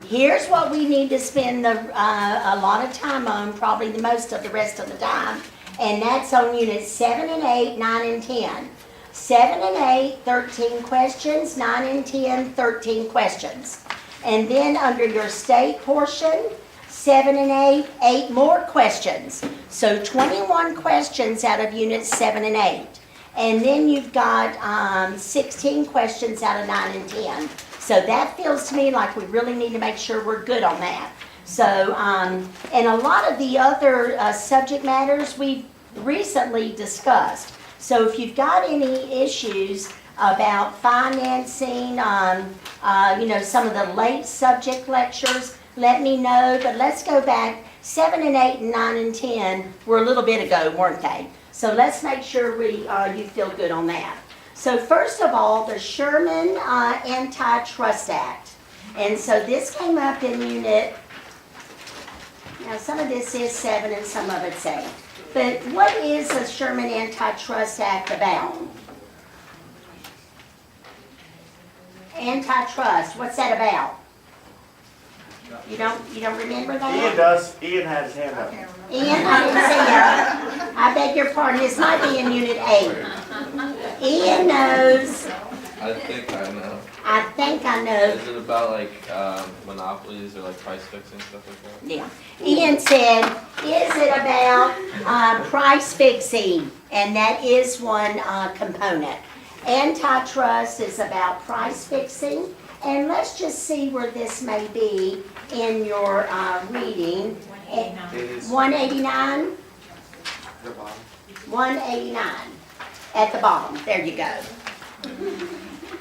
Here's what we need to spend a lot of time on, probably the most of the rest of the time, and that's on units 7 and 8, 9 and 10. 7 and 8, 13 questions, 9 and 10, 13 questions. And then under your state portion, 7 and 8, 8 more questions. So 21 questions out of units 7 and 8. And then you've got 16 questions out of 9 and 10. So that feels to me like we really need to make sure we're good on that. So, and a lot of the other subject matters we've recently discussed. So if you've got any issues about financing, some of the late subject lectures, let me know. But let's go back. 7 and 8 and 9 and 10 were a little bit ago, weren't they? So let's make sure you feel good on that. So first of all, the Sherman Antitrust Act. And so this came up in unit, now some of this is 7 and some of it's 8. But what is the Sherman Antitrust Act about? Antitrust, what's that about? You don't remember that? Ian does. Ian had his hand up. Ian, I didn't see you. I beg your pardon, this might be in unit 8. Ian knows. I think I know. I think I know. Is it about like monopolies or like price fixing, stuff like that? Yeah. Ian said, is it about price fixing? And that is one component. Antitrust is about price fixing. And let's just see where this may be in your reading. 189? 189 at the bottom. There you go.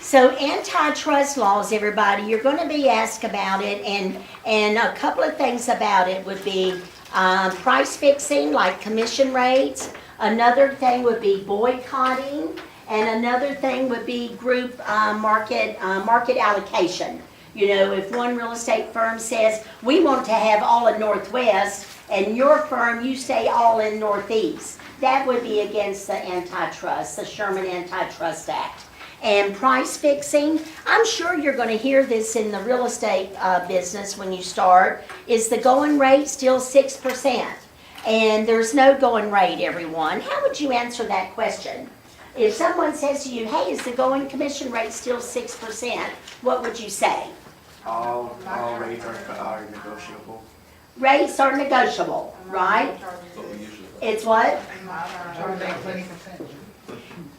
So antitrust laws, everybody, you're going to be asked about it, and a couple of things about it would be price fixing, like commission rates. Another thing would be boycotting, and another thing would be group market allocation. You know, if one real estate firm says, we want to have all in Northwest, and your firm, you say all in Northeast, that would be against the antitrust, the Sherman Antitrust Act. And price fixing, I'm sure you're going to hear this in the real estate business when you start. Is the going rate still 6%? And there's no going rate, everyone. How would you answer that question? If someone says to you, hey, is the going commission rate still 6%? What would you say? All rates are negotiable. Rates are negotiable, right? What we usually. It's what?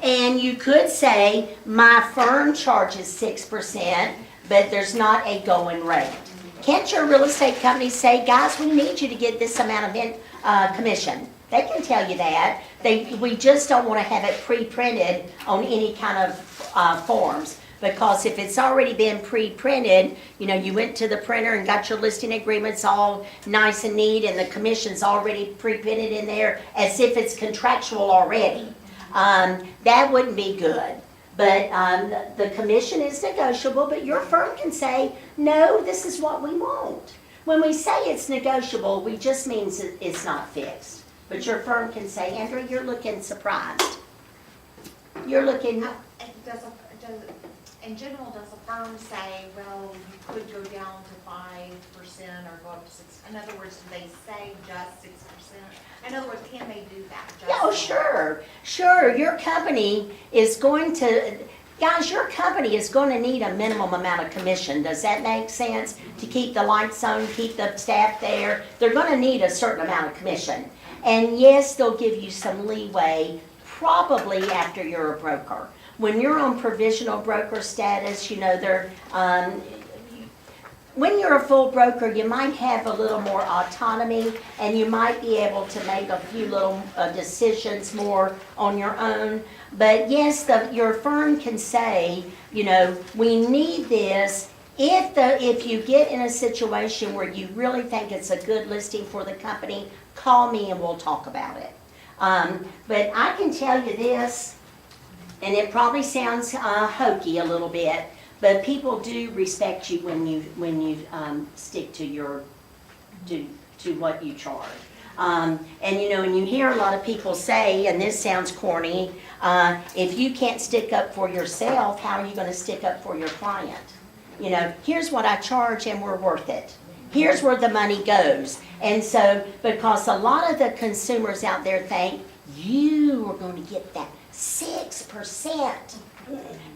And you could say, my firm charges 6%, but there's not a going rate. Can't your real estate company say, guys, we need you to get this amount of commission? They can tell you that. We just don't want to have it pre-printed on any kind of forms. Because if it's already been pre-printed, you know, you went to the printer and got your listing agreements all nice and neat, and the commission's already pre-printed in there as if it's contractual already. That wouldn't be good. But the commission is negotiable, but your firm can say, no, this is what we want. When we say it's negotiable, we just means it's not fixed. But your firm can say, Andrew, you're looking surprised. You're looking... In general, does a firm say, well, you could go down to 5% or go up to 6%? In other words, do they say just 6%? In other words, can they do that? Oh, sure. Sure. Your company is going to, guys, your company is going to need a minimum amount of commission. Does that make sense? To keep the lights on, keep the staff there. They're going to need a certain amount of commission. And yes, they'll give you some leeway, probably after you're a broker. When you're on provisional broker status, you know, when you're a full broker, you might have a little more autonomy, and you might be able to make a few little decisions more on your own. But yes, your firm can say, you know, we need this. If you get in a situation where you really think it's a good listing for the company, call me and we'll talk about it. But I can tell you this, and it probably sounds hokey a little bit, but people do respect you when you stick to to what you charge. And you know, and you hear a lot of people say, and this sounds corny, if you can't stick up for yourself, how are you going to stick up for your client? You know, here's what I charge and we're worth it. Here's where the money goes. And so, because a lot of the consumers out there think, you are going to get that 6%.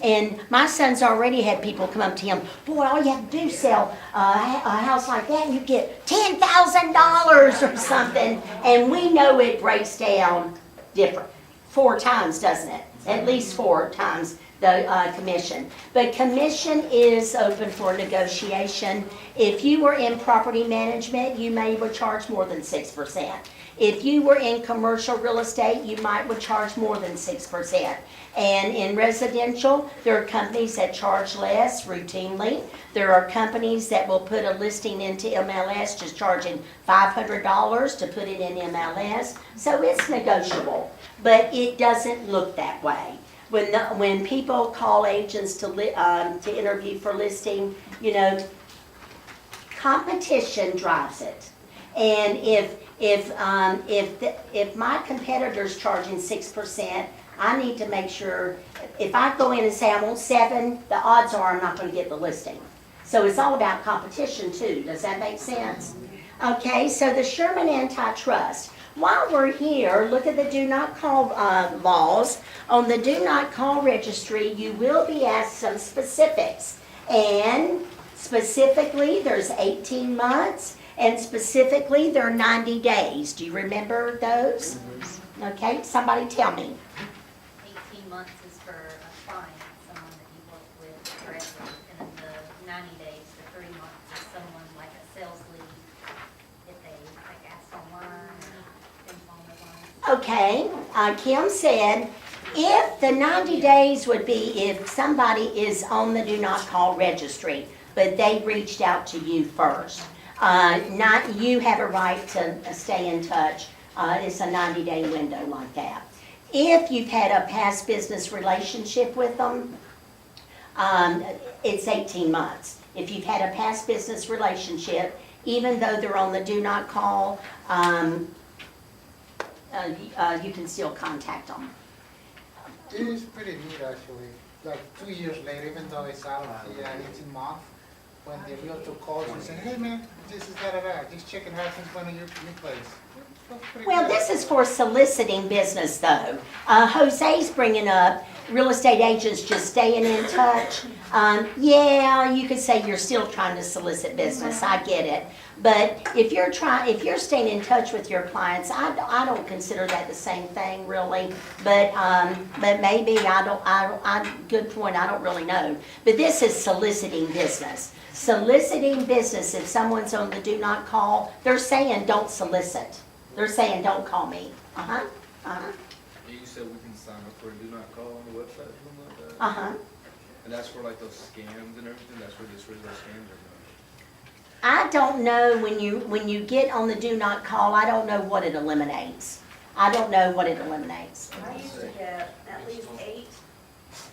And my son's already had people come up to him, boy, all you have to do is sell a house like that and you get $10,000 or something. And we know it breaks down different, 4 times, doesn't it? At least 4 times the commission. But commission is open for negotiation. If you were in property management, you may would charge more than 6%. If you were in commercial real estate, you might would charge more than 6%. And in residential, there are companies that charge less routinely. There are companies that will put a listing into MLS just charging $500 to put it in MLS. So it's negotiable, but it doesn't look that way. When people call agents to interview for listing, you know, competition drives it. And if my competitor's charging 6%, I need to make sure, if I go in and say I want 7, the odds are I'm not going to get the listing. So it's all about competition too. Does that make sense? Okay, so the Sherman Antitrust. While we're here, look at the do not call laws. On the do not call registry, you will be asked some specifics. And specifically, there's 18 months, and specifically, there are 90 days. Do you remember those? Okay, somebody tell me. 18 months is for a client, someone that you work with directly, and then the 90 days to 3 months is someone like a sales lead, if they like ask online, things along those lines. Okay, Kim said, if the 90 days would be if somebody is on the do not call registry, but they reached out to you first. Not you have a right to stay in touch. It's a 90-day window like that. If you've had a past business relationship with them, it's 18 months. If you've had a past business relationship, even though they're on the do not call, you can still contact them. It is pretty neat actually, like 2 years later, even though it's out of the 18 month, when the realtor calls and says, hey man, this is da-da-da, just checking how things went in your place. That's pretty Well, good. this is for soliciting business though. Jose's bringing up real estate agents just staying in touch. Yeah, you could say you're still trying to solicit business, I get it. But if you're staying in touch with your clients, I don't consider that the same thing really. But maybe good point, I don't really know. But this is soliciting business. Soliciting business, if someone's on the do not call, they're saying don't solicit. They're saying don't call me. Uh-huh, uh-huh, You said we can sign up for a do not call on the website or something like that? uh-huh. And that's for like those scams and everything? That's where this really those scams are going? I don't know when you get on the do not call, I don't know what it eliminates. I don't know what it eliminates. I used to get at least 8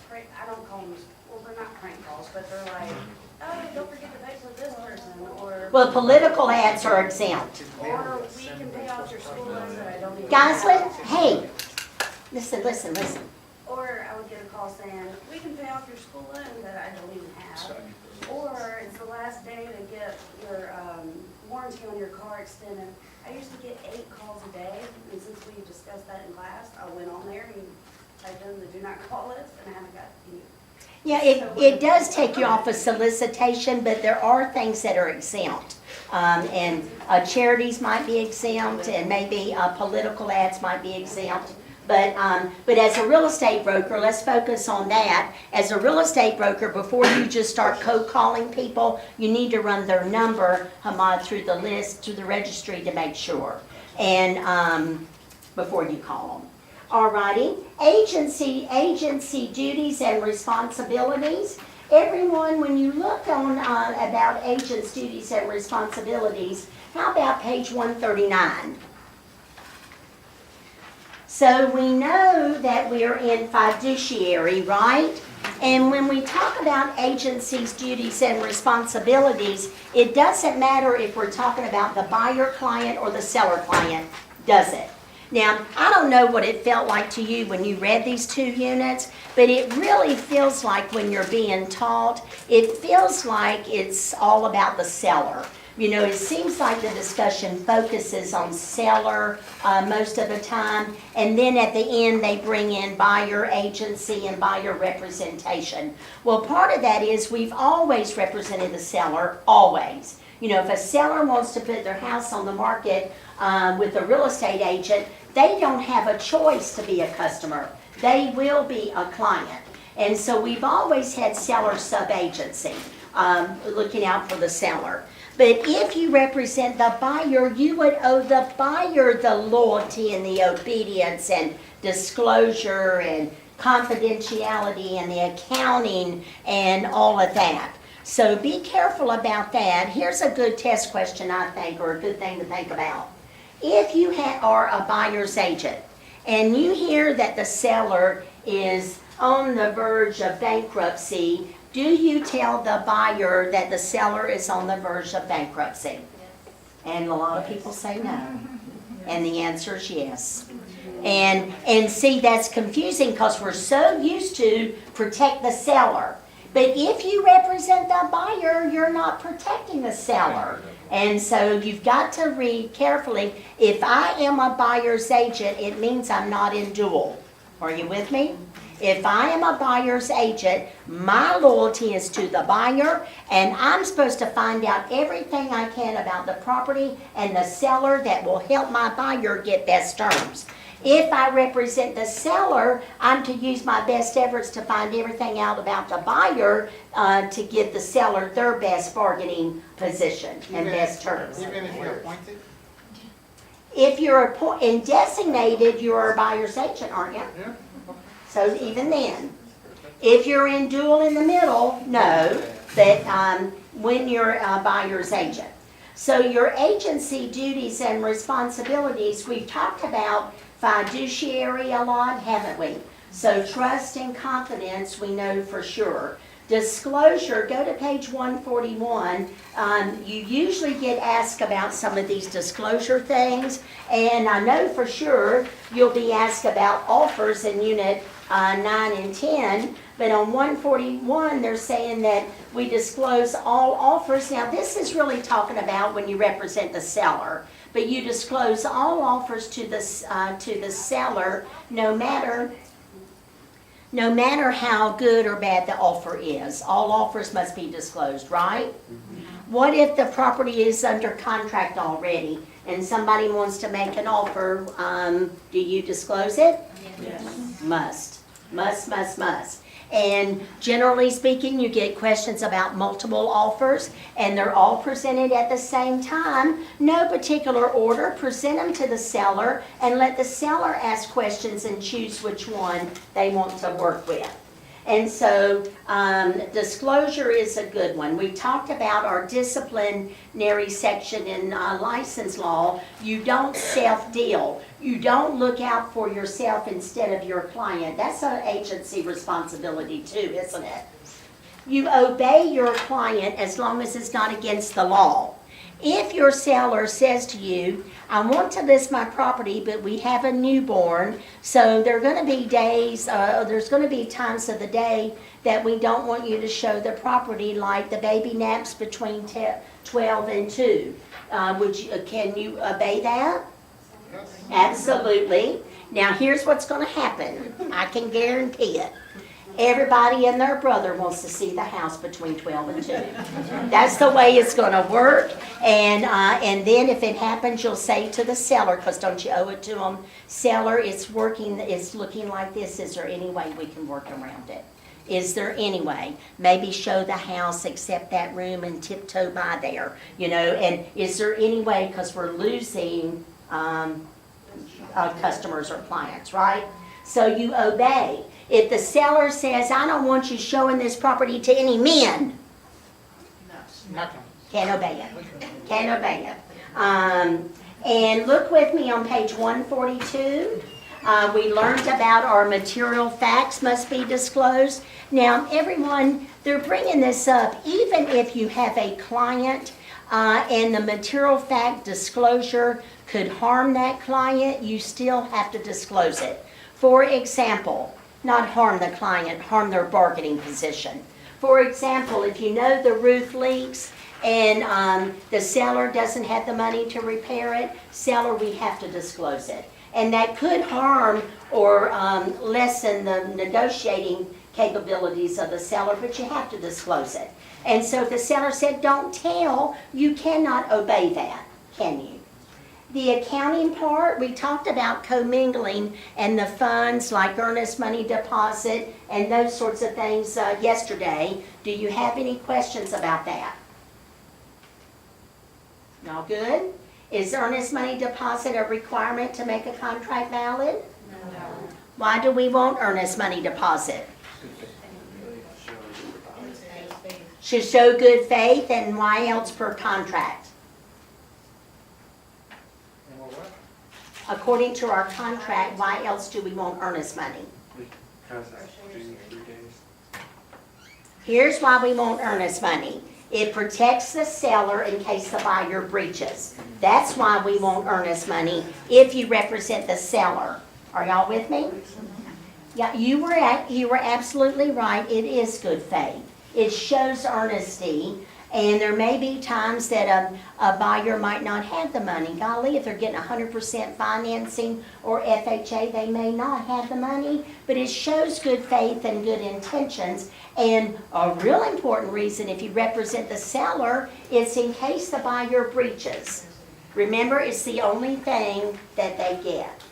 prank, I don't call them, well, they're not prank calls, but they're like, oh, don't forget to pay for this person, or, Well, political ads are exempt. or we can pay off your school loan that I don't even Guys, have. hey, listen. Or I would get a call saying, we can pay off your school loan that I don't even have. Or it's the last day to get your warranty on your car extended. I used to get 8 calls a day, and since we discussed that in class, I went on there and typed in the do not call list, and I haven't got any. Yeah, it does take you off of solicitation, but there are things that are exempt. And charities might be exempt, and maybe political ads might be exempt. But as a real estate broker, let's focus on that. As a real estate broker, before you just start cold calling people, you need to run their number through the list, through the registry to make sure. And before you call them. Alrighty, agency duties and responsibilities. Everyone, when you look on about agents' duties and responsibilities, how about page 139? So we know that we're in fiduciary, right? And when we talk about agencies' duties and responsibilities, it doesn't matter if we're talking about the buyer client or the seller client, does it? Now, I don't know what it felt like to you when you read these 2 units, but it really feels like when you're being taught, it feels like it's all about the seller. You know, it seems like the discussion focuses on seller most of the time, and then at the end, they bring in buyer agency and buyer representation. Well, part of that is we've always represented the seller, always. You know, if a seller wants to put their house on the market with a real estate agent, they don't have a choice to be a customer. They will be a client. And so we've always had seller sub-agency, looking out for the seller. But if you represent the buyer, you would owe the buyer the loyalty and the obedience and disclosure and confidentiality and the accounting and all of that. So be careful about that. Here's a good test question, I think, or a good thing to think about. If you are a buyer's agent and you hear that the seller is on the verge of bankruptcy, do you tell the buyer that the seller is on the verge of bankruptcy? And a lot of people say no. And the answer is yes. And see, that's confusing because we're so used to protect the seller. But if you represent the buyer, you're not protecting the seller. And so you've got to read carefully. If I am a buyer's agent, it means I'm not in dual. Are you with me? If I am a buyer's agent, my loyalty is to the buyer, and I'm supposed to find out everything I can about the property and the seller that will help my buyer get best terms. If I represent the seller, I'm to use my best efforts to find everything out about the buyer to give the seller their best bargaining position and best terms. Even if you're appointed? If you're designated, you're a buyer's agent, aren't you? Yeah. So even then, if you're in dual in the middle, no, but when you're a buyer's agent. So your agency duties and responsibilities, we've talked about fiduciary a lot, haven't we? So trust and confidence, we know for sure. Disclosure, go to page 141. You usually get asked about some of these disclosure things, and I know for sure you'll be asked about offers in unit 9 and 10, but on 141 they're saying that we disclose all offers. Now this is really talking about when you represent the seller, but you disclose all offers to the seller no matter how good or bad the offer is. All offers must be disclosed, right? What if the property is under contract already and somebody wants to make an offer? Do you disclose it? Yes. Must. And generally speaking, you get questions about multiple offers, and they're all presented at the same time. No particular order. Present them to the seller and let the seller ask questions and choose which one they want to work with. And so disclosure is a good one. We talked about our disciplinary section in license law. You don't self-deal. You don't look out for yourself instead of your client. That's an agency responsibility too, isn't it? You obey your client as long as it's not against the law. If your seller says to you, I want to list my property, but we have a newborn, so there are going to be days, there's going to be times of the day that we don't want you to show the property, like the baby naps between 12 and 2. Can you obey that? Yes. Absolutely. Now here's what's going to happen. I can guarantee it. Everybody and their brother wants to see the house between 12 and 2. That's the way it's going to work. And then if it happens, you'll say to the seller, because don't you owe it to them, seller, it's looking like this. Is there any way we can work around it? Is there any way? Maybe show the house, accept that room, and tiptoe by there. You know, and is there any way, because we're losing customers or clients, right? So you obey. If the seller says, I don't want you showing this property to any men, can't obey it. Can't obey it. And look with me on page 142. We learned about our material facts must be disclosed. Now, everyone, they're bringing this up. Even if you have a client, and the material fact disclosure could harm that client, you still have to disclose it. For example, not harm the client, harm their bargaining position. For example, if you know the roof leaks and the seller doesn't have the money to repair it, seller, we have to disclose it. And that could harm or lessen the negotiating capabilities of the seller, but you have to disclose it. And so if the seller said, don't tell, you cannot obey that, can you? The accounting part, we talked about commingling and the funds like earnest money deposit and those sorts of things yesterday. Do you have any questions about that? All good? Is earnest money deposit a requirement to make a contract valid? No. Why do we want earnest money deposit? Should show good faith, and why else per contract? And what? According to our contract, why else do we want earnest money? Because that's 3 days. Here's why we want earnest money. It protects the seller in case the buyer breaches. That's why we want earnest money if you represent the seller. Are y'all with me? Yeah, you were absolutely right. It is good faith. It shows earnesty, and there may be times that a buyer might not have the money. Golly, if they're getting 100% financing or FHA, they may not have the money, but it shows good faith and good intentions. And a real important reason, if you represent the seller, it's in case the buyer breaches. Remember, it's the only thing that they get.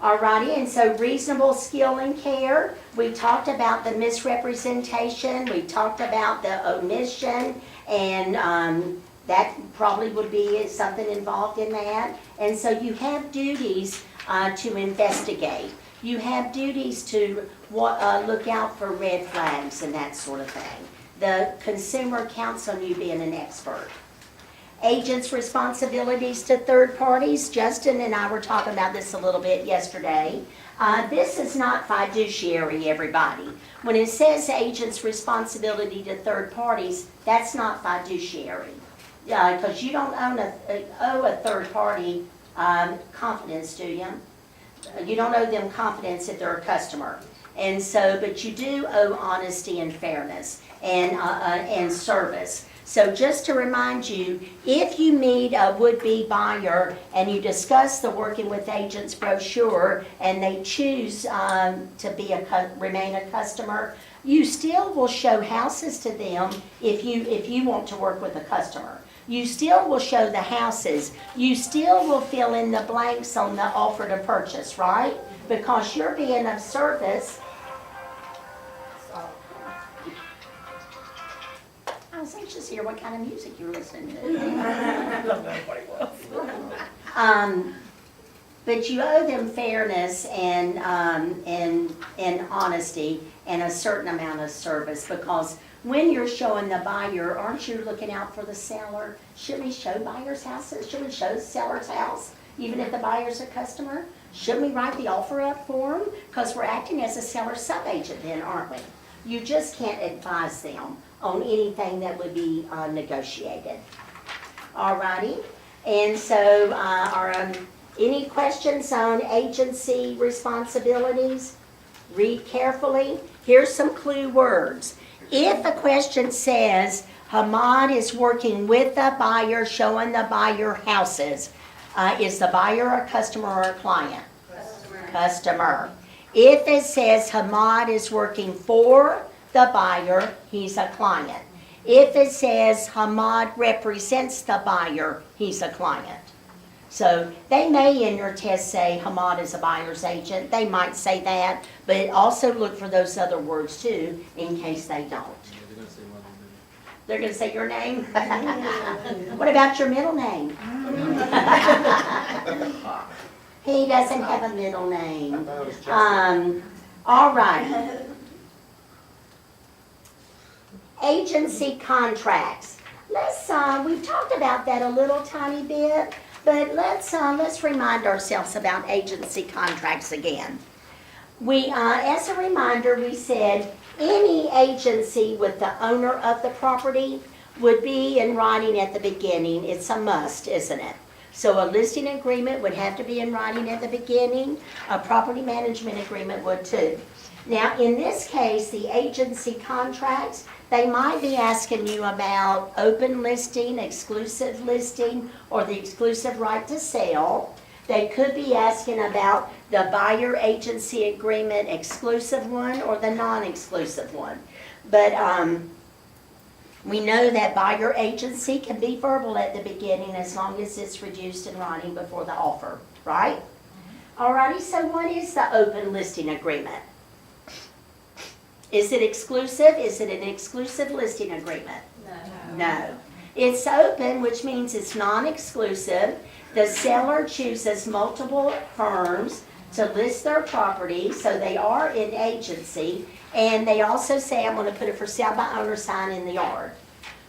Alrighty, and so reasonable skill and care. We talked about the misrepresentation. We talked about the omission, and that probably would be something involved in that. And so you have duties to investigate. You have duties to look out for red flags and that sort of thing. The consumer counts on you being an expert. Agents' responsibilities to third parties. Justin and I were talking about this a little bit yesterday. This is not fiduciary, everybody. When it says agents' responsibility to third parties, that's not fiduciary. Because you don't owe a third party confidence, do you? You don't owe them confidence if they're a customer. And so, but you do owe honesty and fairness and service. So just to remind you, if you meet a would-be buyer and you discuss the Working with Agents brochure and they choose to be remain a customer, you still will show houses to them if you want to work with a customer. You still will show the houses. You still will fill in the blanks on the offer to purchase, right? Because you're being of service. I was anxious to hear what kind of music you were listening to. But you owe them fairness and honesty and a certain amount of service, because when you're showing the buyer, aren't you looking out for the seller? Should we show buyers' houses? Should we show the seller's house, even if the buyer's a customer? Shouldn't we write the offer up for them? Because we're acting as a seller sub-agent then, aren't we? You just can't advise them on anything that would be negotiated. Alrighty, and so any questions on agency responsibilities? Read carefully. Here's some clue words. If a question says, Hamad is working with the buyer, showing the buyer houses, is the buyer a customer or a client? Customer. If it says Hamad is working for the buyer, he's a client. If it says Hamad represents the buyer, he's a client. So they may in your test say Hamad is a buyer's agent. They might say that, but also look for those other words too in case they don't. They're going to say your name? What about your middle name? He doesn't have a middle name. All right. Agency contracts. We've talked about that a little tiny bit, but let's remind ourselves about agency contracts again. As a reminder, we said any agency with the owner of the property would be in writing at the beginning. It's a must, isn't it? So a listing agreement would have to be in writing at the beginning. A property management agreement would too. Now, in this case, the agency contracts, they might be asking you about open listing, exclusive listing, or the exclusive right to sell. They could be asking about the buyer agency agreement, exclusive one, or the non-exclusive one. But we know that buyer agency can be verbal at the beginning as long as it's reduced in writing before the offer, right? Alrighty, so what is the open listing agreement? Is it exclusive? Is it an exclusive listing agreement? No. It's open, which means it's non-exclusive. The seller chooses multiple firms to list their property, so they are in agency, and they also say, I'm going to put a for sale by owner sign in the yard.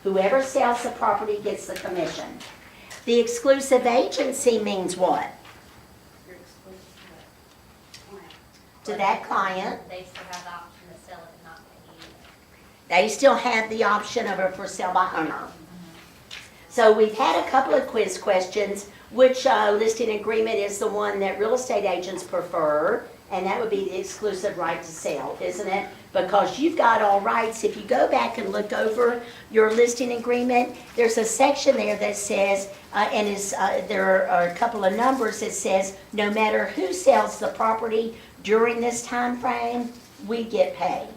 Whoever sells the property gets the commission. The exclusive agency means what? You're exclusive. To that client, They still have the option to sell it and not pay you. they still have the option of a for sale by owner. So we've had a couple of quiz questions. Which listing agreement is the one that real estate agents prefer? And that would be the exclusive right to sell, isn't it? Because you've got all rights. If you go back and look over your listing agreement, there's a section there that says, there are a couple of numbers that says, no matter who sells the property during this time frame, we get paid.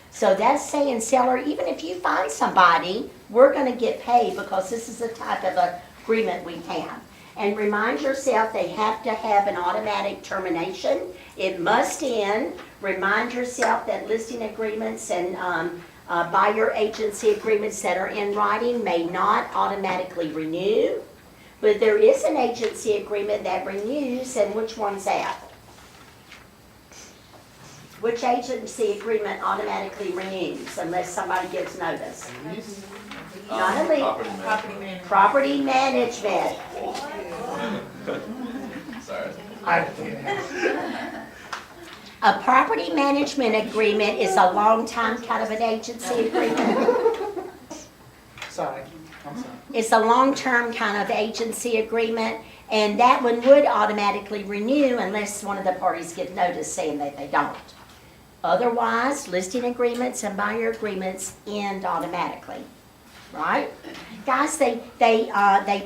So that's saying, seller, even if you find somebody, we're going to get paid because this is the type of agreement we have. And remind yourself they have to have an automatic termination. It must end. Remind yourself that listing agreements and buyer agency agreements that are in writing may not automatically renew. But there is an agency agreement that renews, and which one's that? Which agency agreement automatically renews unless somebody gives notice? Not a lease. Property management. Property management. Sorry. A property management agreement is a long-time kind of an agency agreement. Sorry, I'm sorry. It's a long-term kind of agency agreement, and that one would automatically renew unless one of the parties gives notice saying that they don't. Otherwise, listing agreements and buyer agreements end automatically, right? Guys, they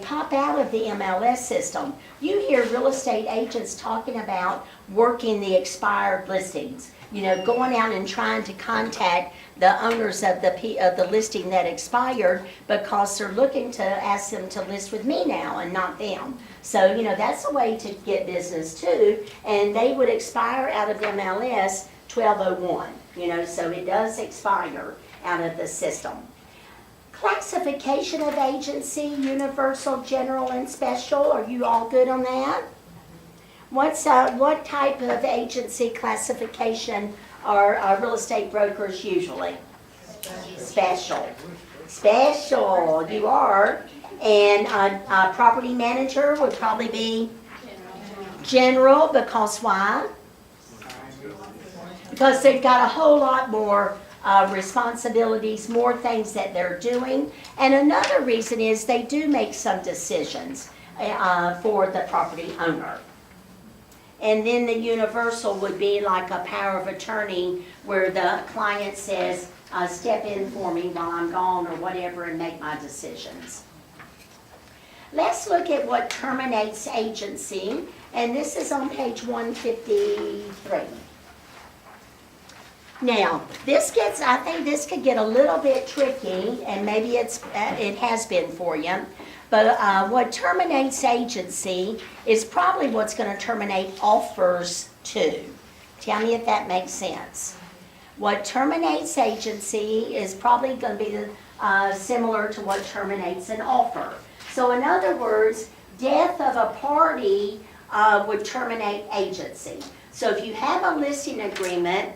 pop out of the MLS system. You hear real estate agents talking about working the expired listings. You know, going out and trying to contact the owners of the listing that expired because they're looking to ask them to list with me now and not them. So, you know, that's a way to get business too. And they would expire out of MLS 1201, you know, so it does expire out of the system. Classification of agency, universal, general, and special. Are you all good on that? What type of agency classification are real estate brokers usually? Special. Special, you are. And a property manager would probably be general, because why? Because they've got a whole lot more responsibilities, more things that they're doing. And another reason is they do make some decisions for the property owner. And then the universal would be like a power of attorney where the client says, step in for me while I'm gone or whatever and make my decisions. Let's look at what terminates agency, and this is on page 153. Now, I think this could get a little bit tricky, and maybe it has been for you, but what terminates agency is probably what's going to terminate offers too. Tell me if that makes sense. What terminates agency is probably going to be similar to what terminates an offer. So in other words, death of a party would terminate agency. So if you have a listing agreement,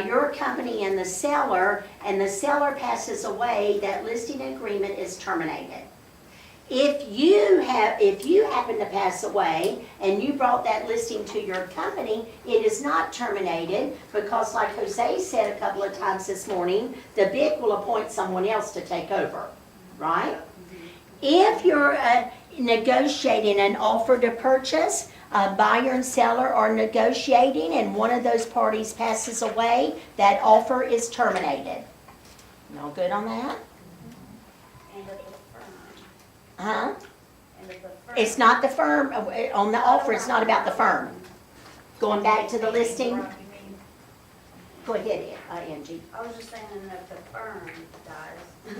your company and the seller passes away, that listing agreement is terminated. If you happen to pass away and you brought that listing to your company, it is not terminated because, like Jose said a couple of times this morning, the BIC will appoint someone else to take over. right? If you're negotiating an offer to purchase, a buyer and seller are negotiating and one of those parties passes away, that offer is terminated. Y'all good on that? And if the firm, Huh? and if the firm. It's not the firm, on the offer, it's not about the firm. Going back to the listing, go ahead, Angie. I was just saying, and if the firm dies,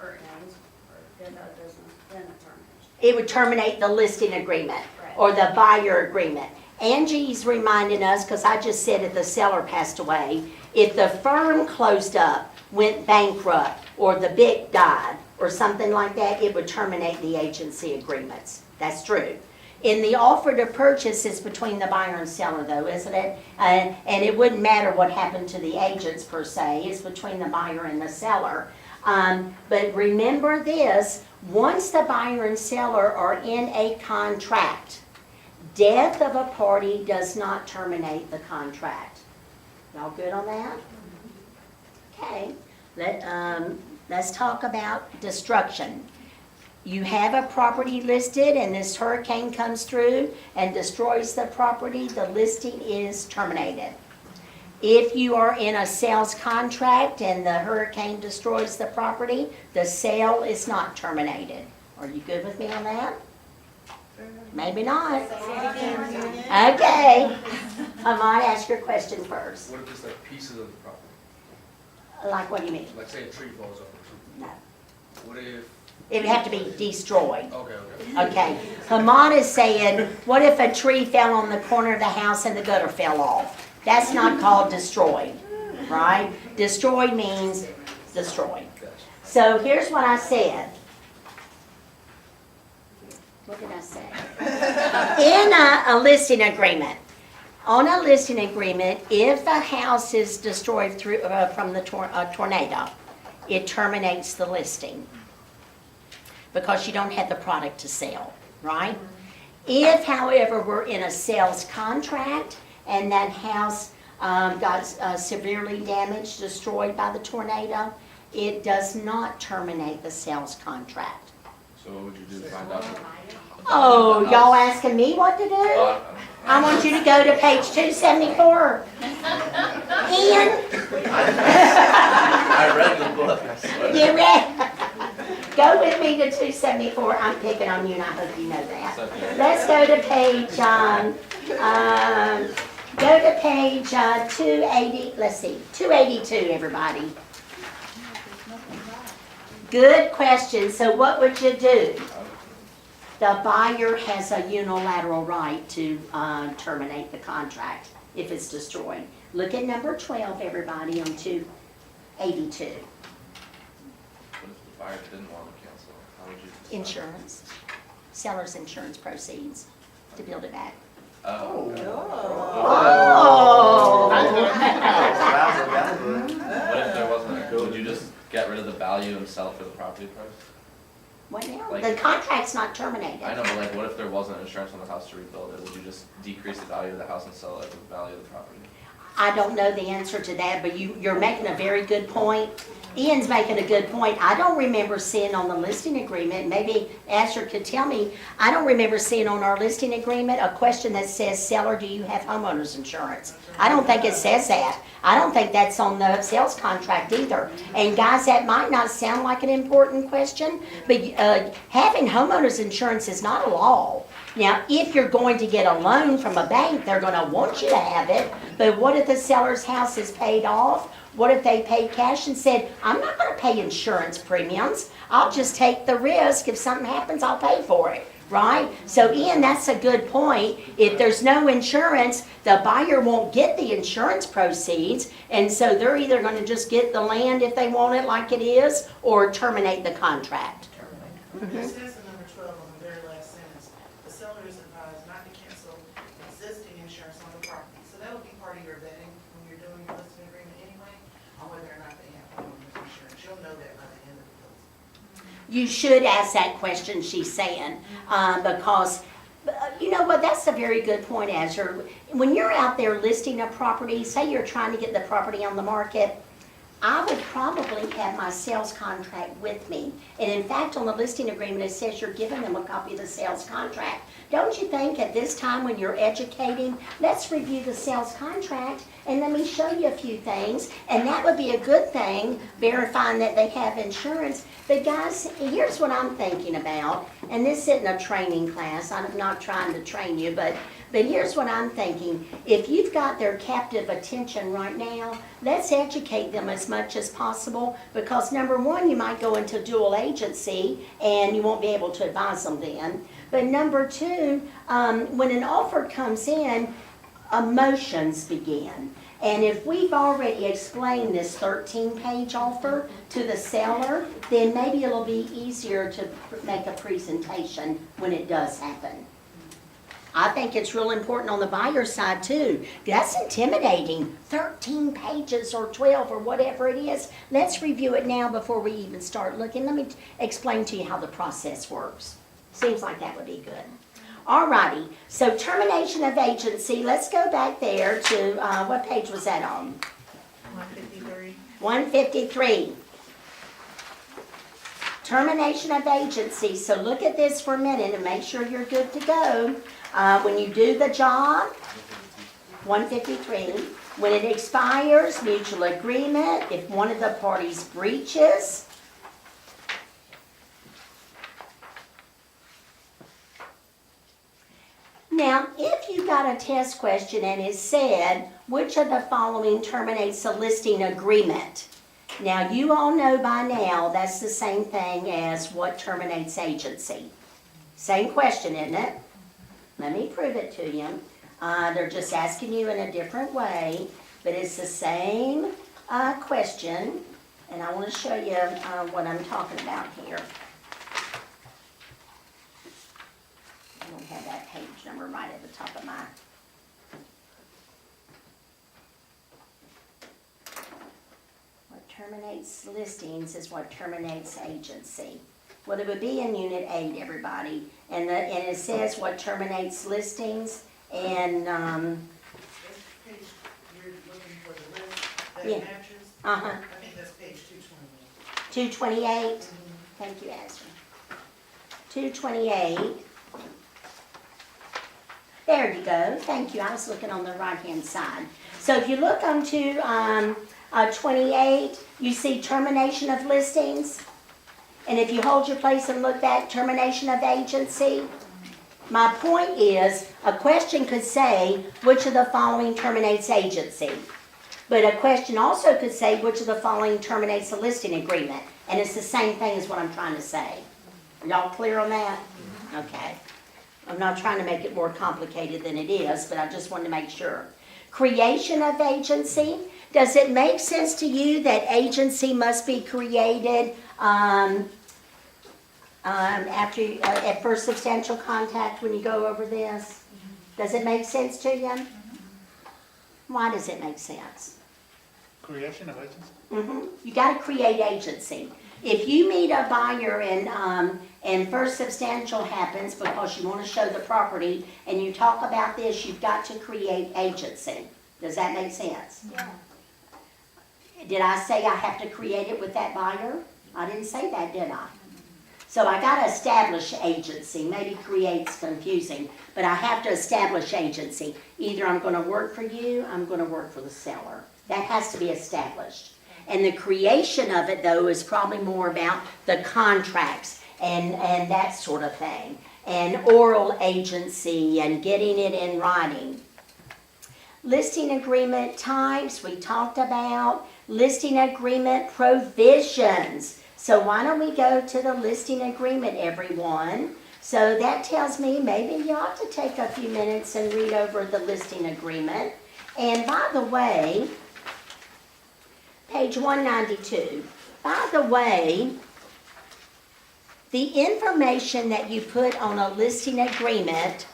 or ends, or goes out of business, then it terminates. It would terminate the listing agreement Right. or the buyer agreement. Angie's reminding us, because I just said if the seller passed away, if the firm closed up, went bankrupt, or the BIC died, or something like that, it would terminate the agency agreements. That's true. In the offer to purchase, it's between the buyer and seller though, isn't it? And it wouldn't matter what happened to the agents per se, it's between the buyer and the seller. But remember this, once the buyer and seller are in a contract, death of a party does not terminate the contract. Y'all good on that? Okay, let's talk about destruction. You have a property listed and this hurricane comes through and destroys the property, the listing is terminated. If you are in a sales contract and the hurricane destroys the property, the sale is not terminated. Are you good with me on that? Maybe not. Okay. I might ask your question first. What if it's like pieces of the property? Like what do you mean? Like say a tree falls over. No. What if, It would have to be destroyed. okay. Okay. Hamad is saying, what if a tree fell on the corner of the house and the gutter fell off? That's not called destroyed, right? Destroyed means destroyed. Gotcha. So here's what I said. What did I say? In a listing agreement, on a listing agreement, if a house is destroyed through, from the tornado, it terminates the listing because you don't have the product to sell, right? If, however, we're in a sales contract and that house got severely damaged, destroyed by the tornado, it does not terminate the sales contract. So what would you do to find out? Oh, y'all asking me what to do? I want you to go to page 274. Ian, I read the book, I swear. you read? Go with me to 274. I'm picking on you and I hope you know that. It's okay. Let's go to page, go to page 280, let's see, 282, everybody. Good question. So what would you do? The buyer has a unilateral right to terminate the contract if it's destroyed. Look at number 12, everybody, on 282. What if the buyer didn't want to cancel? How would you decide? Insurance. Seller's insurance proceeds to build it back. Oh. Oh! What if there wasn't, would you just get rid of the value and sell it for the property price? What now? Like- The contract's not terminated. I know, but like, what if there wasn't insurance on the house to rebuild it? Would you just decrease the value of the house and sell it at the value of the property? I don't know the answer to that, but you're making a very good point. Ian's making a good point. I don't remember seeing on the listing agreement, maybe Asher could tell me, I don't remember seeing on our listing agreement a question that says, seller, do you have homeowner's insurance? I don't think it says that. I don't think that's on the sales contract either. And guys, that might not sound like an important question, but having homeowner's insurance is not a law. Now, if you're going to get a loan from a bank, they're going to want you to have it, but what if the seller's house is paid off? What if they paid cash and said, I'm not going to pay insurance premiums, I'll just take the risk, if something happens, I'll pay for it, right? So Ian, that's a good point. If there's no insurance, the buyer won't get the insurance proceeds, and so they're either going to just get the land if they want it like it is, or terminate the contract. It says in number 12 on the very last sentence, the seller is advised not to cancel existing insurance on the property. So that would be part of your vetting when you're doing your listing agreement anyway, on whether or not they have homeowner's insurance. You'll know that by the end of the closing. You should ask that question, she's saying, because, you know what, that's a very good point, Azure. When you're out there listing a property, say you're trying to get the property on the market, I would probably have my sales contract with me. And in fact, on the listing agreement, it says you're giving them a copy of the sales contract. Don't you think at this time when you're educating, let's review the sales contract and let me show you a few things. And that would be a good thing, verifying that they have insurance. But guys, here's what I'm thinking about, and this isn't a training class. I'm not trying to train you, but here's what I'm thinking. If you've got their captive attention right now, let's educate them as much as possible, because number one, you might go into dual agency and you won't be able to advise them then. But number two, when an offer comes in, emotions begin. And if we've already explained this 13-page offer to the seller, then maybe it'll be easier to make a presentation when it does happen. I think it's real important on the buyer side too. That's intimidating. 13 pages or 12 or whatever it is. Let's review it now before we even start looking. Let me explain to you how the process works. Seems like that would be good. Alrighty, so termination of agency. Let's go back there to, what page was that on? 153. 153. Termination of agency. So look at this for a minute and make sure you're good to go. When you do the job, 153. When it expires, mutual agreement. If one of the parties breaches, now, if you got a test question and it said, which of the following terminates a listing agreement? Now, you all know by now that's the same thing as what terminates agency. Same question, isn't it? Let me prove it to you. They're just asking you in a different way, but it's the same question, and I want to show you what I'm talking about here. I don't have that page number right at the top of my... What terminates listings is what terminates agency. Well, it would be in Unit 8, everybody. And it says what terminates listings, and... Page, you're looking for the list that Yeah. matches? Uh-huh. I think that's page 228. 228. Thank you, Ashley. 228. There you go. Thank you. I was looking on the right-hand side. So if you look on to 28, you see termination of listings. And if you hold your place and look at termination of agency, my point is, a question could say, which of the following terminates agency? But a question also could say, which of the following terminates a listing agreement? And it's the same thing as what I'm trying to say. Are y'all clear on that? Okay. I'm not trying to make it more complicated than it is, but I just wanted to make sure. Creation of agency. Does it make sense to you that agency must be created at first substantial contact when you go over this? Does it make sense to you? Why does it make sense? Creation of agency? You got to create agency. If you meet a buyer and first substantial happens because you want to show the property and you talk about this, you've got to create agency. Does that make sense? Yeah. Did I say I have to create it with that buyer? I didn't say that, did I? So I got to establish agency. Maybe create's confusing, but I have to establish agency. Either I'm going to work for you, I'm going to work for the seller. That has to be established. And the creation of it, though, is probably more about the contracts and that sort of thing. And oral agency and getting it in writing. Listing agreement types, we talked about. Listing agreement provisions. So why don't we go to the listing agreement, everyone? So that tells me maybe you ought to take a few minutes and read over the listing agreement. And by the way, page 192. By the way, the information that you put on a listing agreement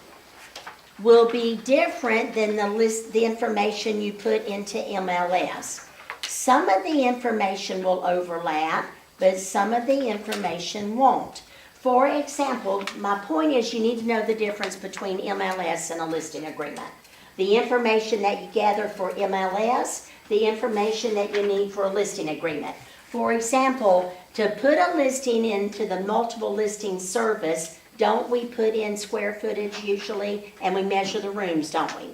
will be different than the information you put into MLS. Some of the information will overlap, but some of the information won't. For example, my point is you need to know the difference between MLS and a listing agreement. The information that you gather for MLS the information that you need for a listing agreement. For example, to put a listing into the multiple listing service, don't we put in square footage usually, and we measure the rooms, don't we?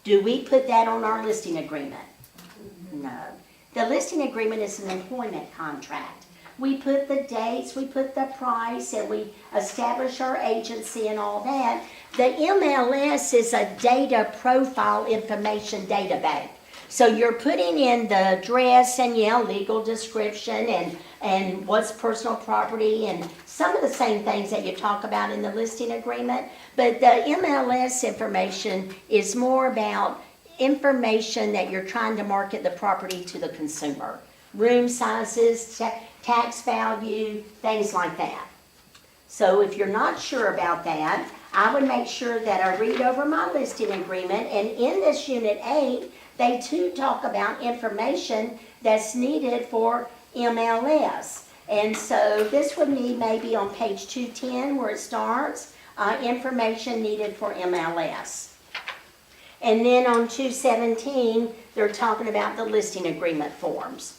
Do we put that on our listing agreement? No. The listing agreement is an employment contract. We put the dates, we put the price, and we establish our agency and all that. The MLS is a data profile information data bank. So you're putting in the address and, legal description and what's personal property and some of the same things that you talk about in the listing agreement. But the MLS information is more about information that you're trying to market the property to the consumer. Room sizes, tax value, things like that. So if you're not sure about that, I would make sure that I read over my listing agreement, and in this Unit 8, they too talk about information that's needed for MLS. And so this would be maybe on page 210 where it starts, information needed for MLS. And then on 217, they're talking about the listing agreement forms.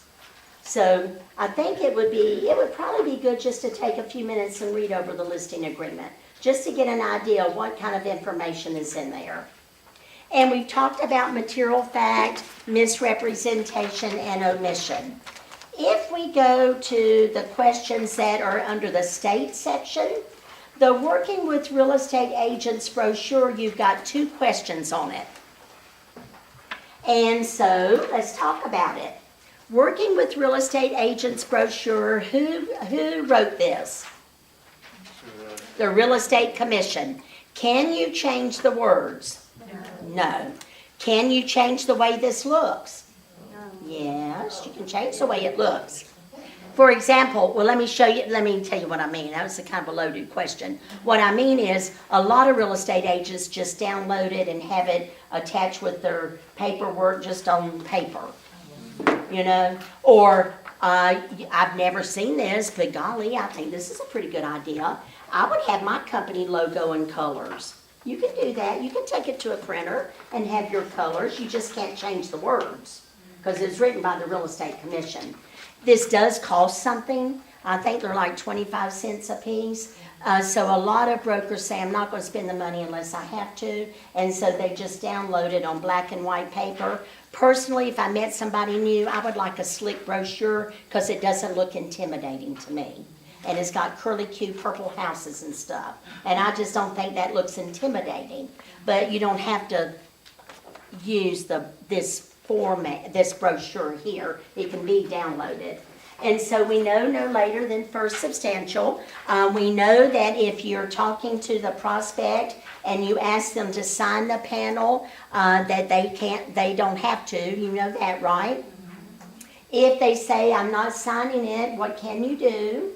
So I think it would probably be good just to take a few minutes and read over the listing agreement, just to get an idea of what kind of information is in there. And we've talked about material fact, misrepresentation, and omission. If we go to the questions that are under the state section, the Working with Real Estate Agents brochure, you've got 2 questions on it. And so let's talk about it. Working with Real Estate Agents brochure, who wrote this? The Real Estate Commission. Can you change the words? No. Can you change the way this looks? Yes, you can change the way it looks. For example, well, let me tell you what I mean. That was a kind of a loaded question. What I mean is a lot of real estate agents just download it and have it attached with their paperwork just on paper. Or I've never seen this, but golly, I think this is a pretty good idea. I would have my company logo in colors. You can do that. You can take it to a printer and have your colors. You just can't change the words because it's written by the Real Estate Commission. This does cost something. I think they're like 25 cents a piece. So a lot of brokers say, I'm not going to spend the money unless I have to. And so they just download it on black and white paper. Personally, if I met somebody new, I would like a slick brochure because it doesn't look intimidating to me. And it's got curly-Q purple houses and stuff. And I just don't think that looks intimidating. But you don't have to use this format, this brochure here. It can be downloaded. And so we know no later than first substantial. We know that if you're talking to the prospect and you ask them to sign the panel, that they don't have to. You know that, right? If they say, I'm not signing it, what can you do?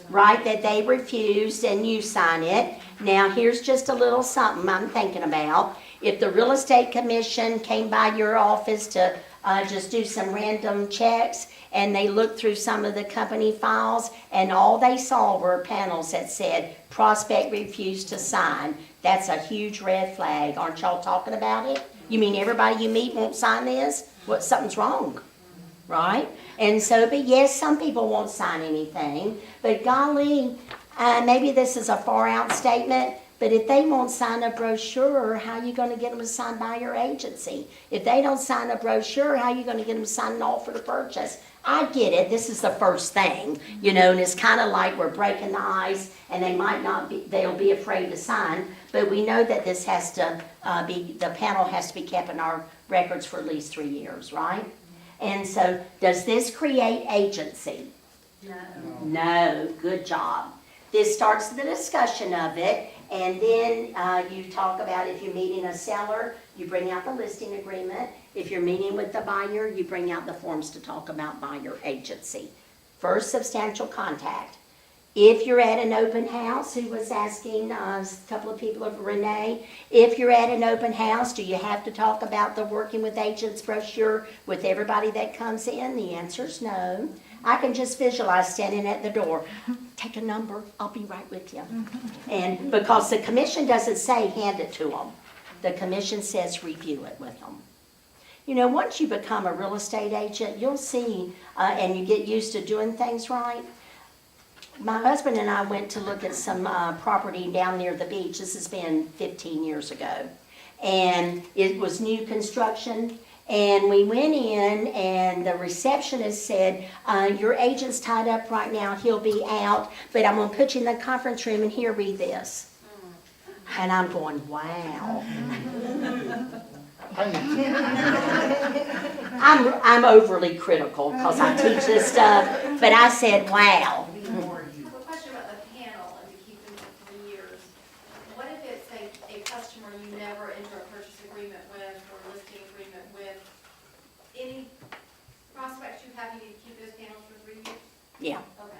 Right, that they refused and you sign it. Now, here's just a little something I'm thinking about. If the Real Estate Commission came by your office to just do some random checks and they looked through some of the company files and all they saw were panels that said prospect refused to sign, that's a huge red flag. Aren't y'all talking about it? You mean everybody you meet won't sign this? What, something's wrong, right? And so, but yes, some people won't sign anything, but golly, maybe this is a far out statement, but if they won't sign a brochure, how are you going to get them to sign by your agency? If they don't sign a brochure, how are you going to get them to sign an offer to purchase? I get it, this is the first thing, and it's kind of like we're breaking the ice and they'll be afraid to sign, but we know that this has to the panel has to be kept in our records for at least 3 years, right? And so, does this create agency? No. No, good job. This starts the discussion of it, and then you talk about if you're meeting a seller, you bring out the listing agreement. If you're meeting with the buyer, you bring out the forms to talk about buyer agency. First, substantial contact. If you're at an open house, who was asking a couple of people of Renee, if you're at an open house, do you have to talk about the Working with Agents brochure with everybody that comes in? The answer is no. I can just visualize standing at the door. Take a number, I'll be right with you. And because the commission doesn't say hand it to them. The commission says review it with them. You know, once you become a real estate agent, you'll see, and you get used to doing things right. My husband and I went to look at some property down near the beach. This has been 15 years ago. And it was new construction. And we went in, and the receptionist said, your agent's tied up right now. He'll be out, but I'm going to put you in the conference room, and here, read this. And I'm going, wow. I'm overly critical because I teach this stuff, but I said, wow. A question about the panel and to keep them for 3 years. What if it's a customer you never enter a purchase agreement with or listing agreement with? Any prospects you have, you need to keep those panels for 3 years? Yeah. Okay.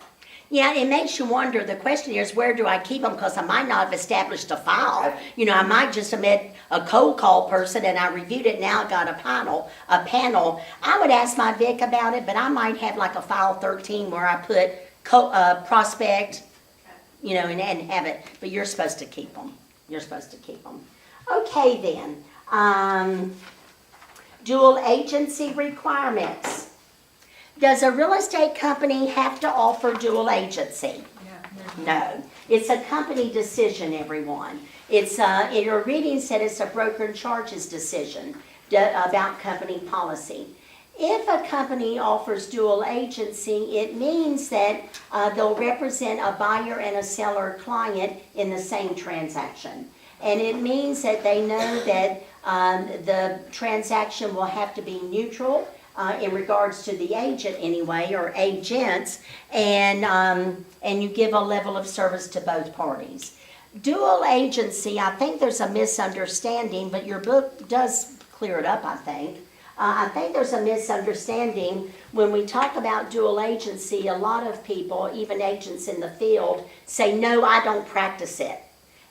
Yeah, it makes you wonder. The question is, where do I keep them? Because I might not have established a file. You know, I might just have met a cold call person and I reviewed it. Now I got a panel. I would ask my Vic about it, but I might have like a file 13 where I put prospect, you know, and have it. But you're supposed to keep them. You're supposed to keep them. Okay, then. Dual agency requirements. Does a real estate company have to offer dual agency? No. It's a company decision, everyone. It's in your reading said it's a broker in charge's decision about company policy. If a company offers dual agency, it means that they'll represent a buyer and a seller client in the same transaction. And it means that they know that the transaction will have to be neutral in regards to the agent anyway, or agents, and you give a level of service to both parties. Dual agency, I think there's a misunderstanding, but your book does clear it up, I think. I think there's a misunderstanding when we talk about dual agency. A lot of people, even agents in the field, say, no, I don't practice it.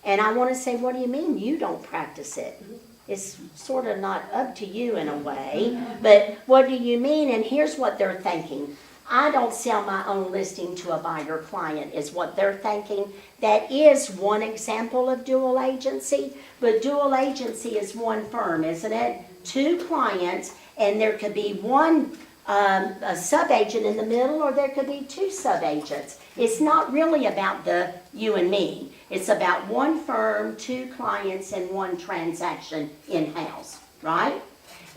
And I want to say, what do you mean you don't practice it? It's sort of not up to you in a way, but what do you mean? And here's what they're thinking. I don't sell my own listing to a buyer client is what they're thinking. That is one example of dual agency, but dual agency is one firm, isn't it? Two clients, and there could be one a sub-agent in the middle, or there could be two sub-agents. It's not really about the you and me. It's about one firm, two clients, and one transaction in-house, right?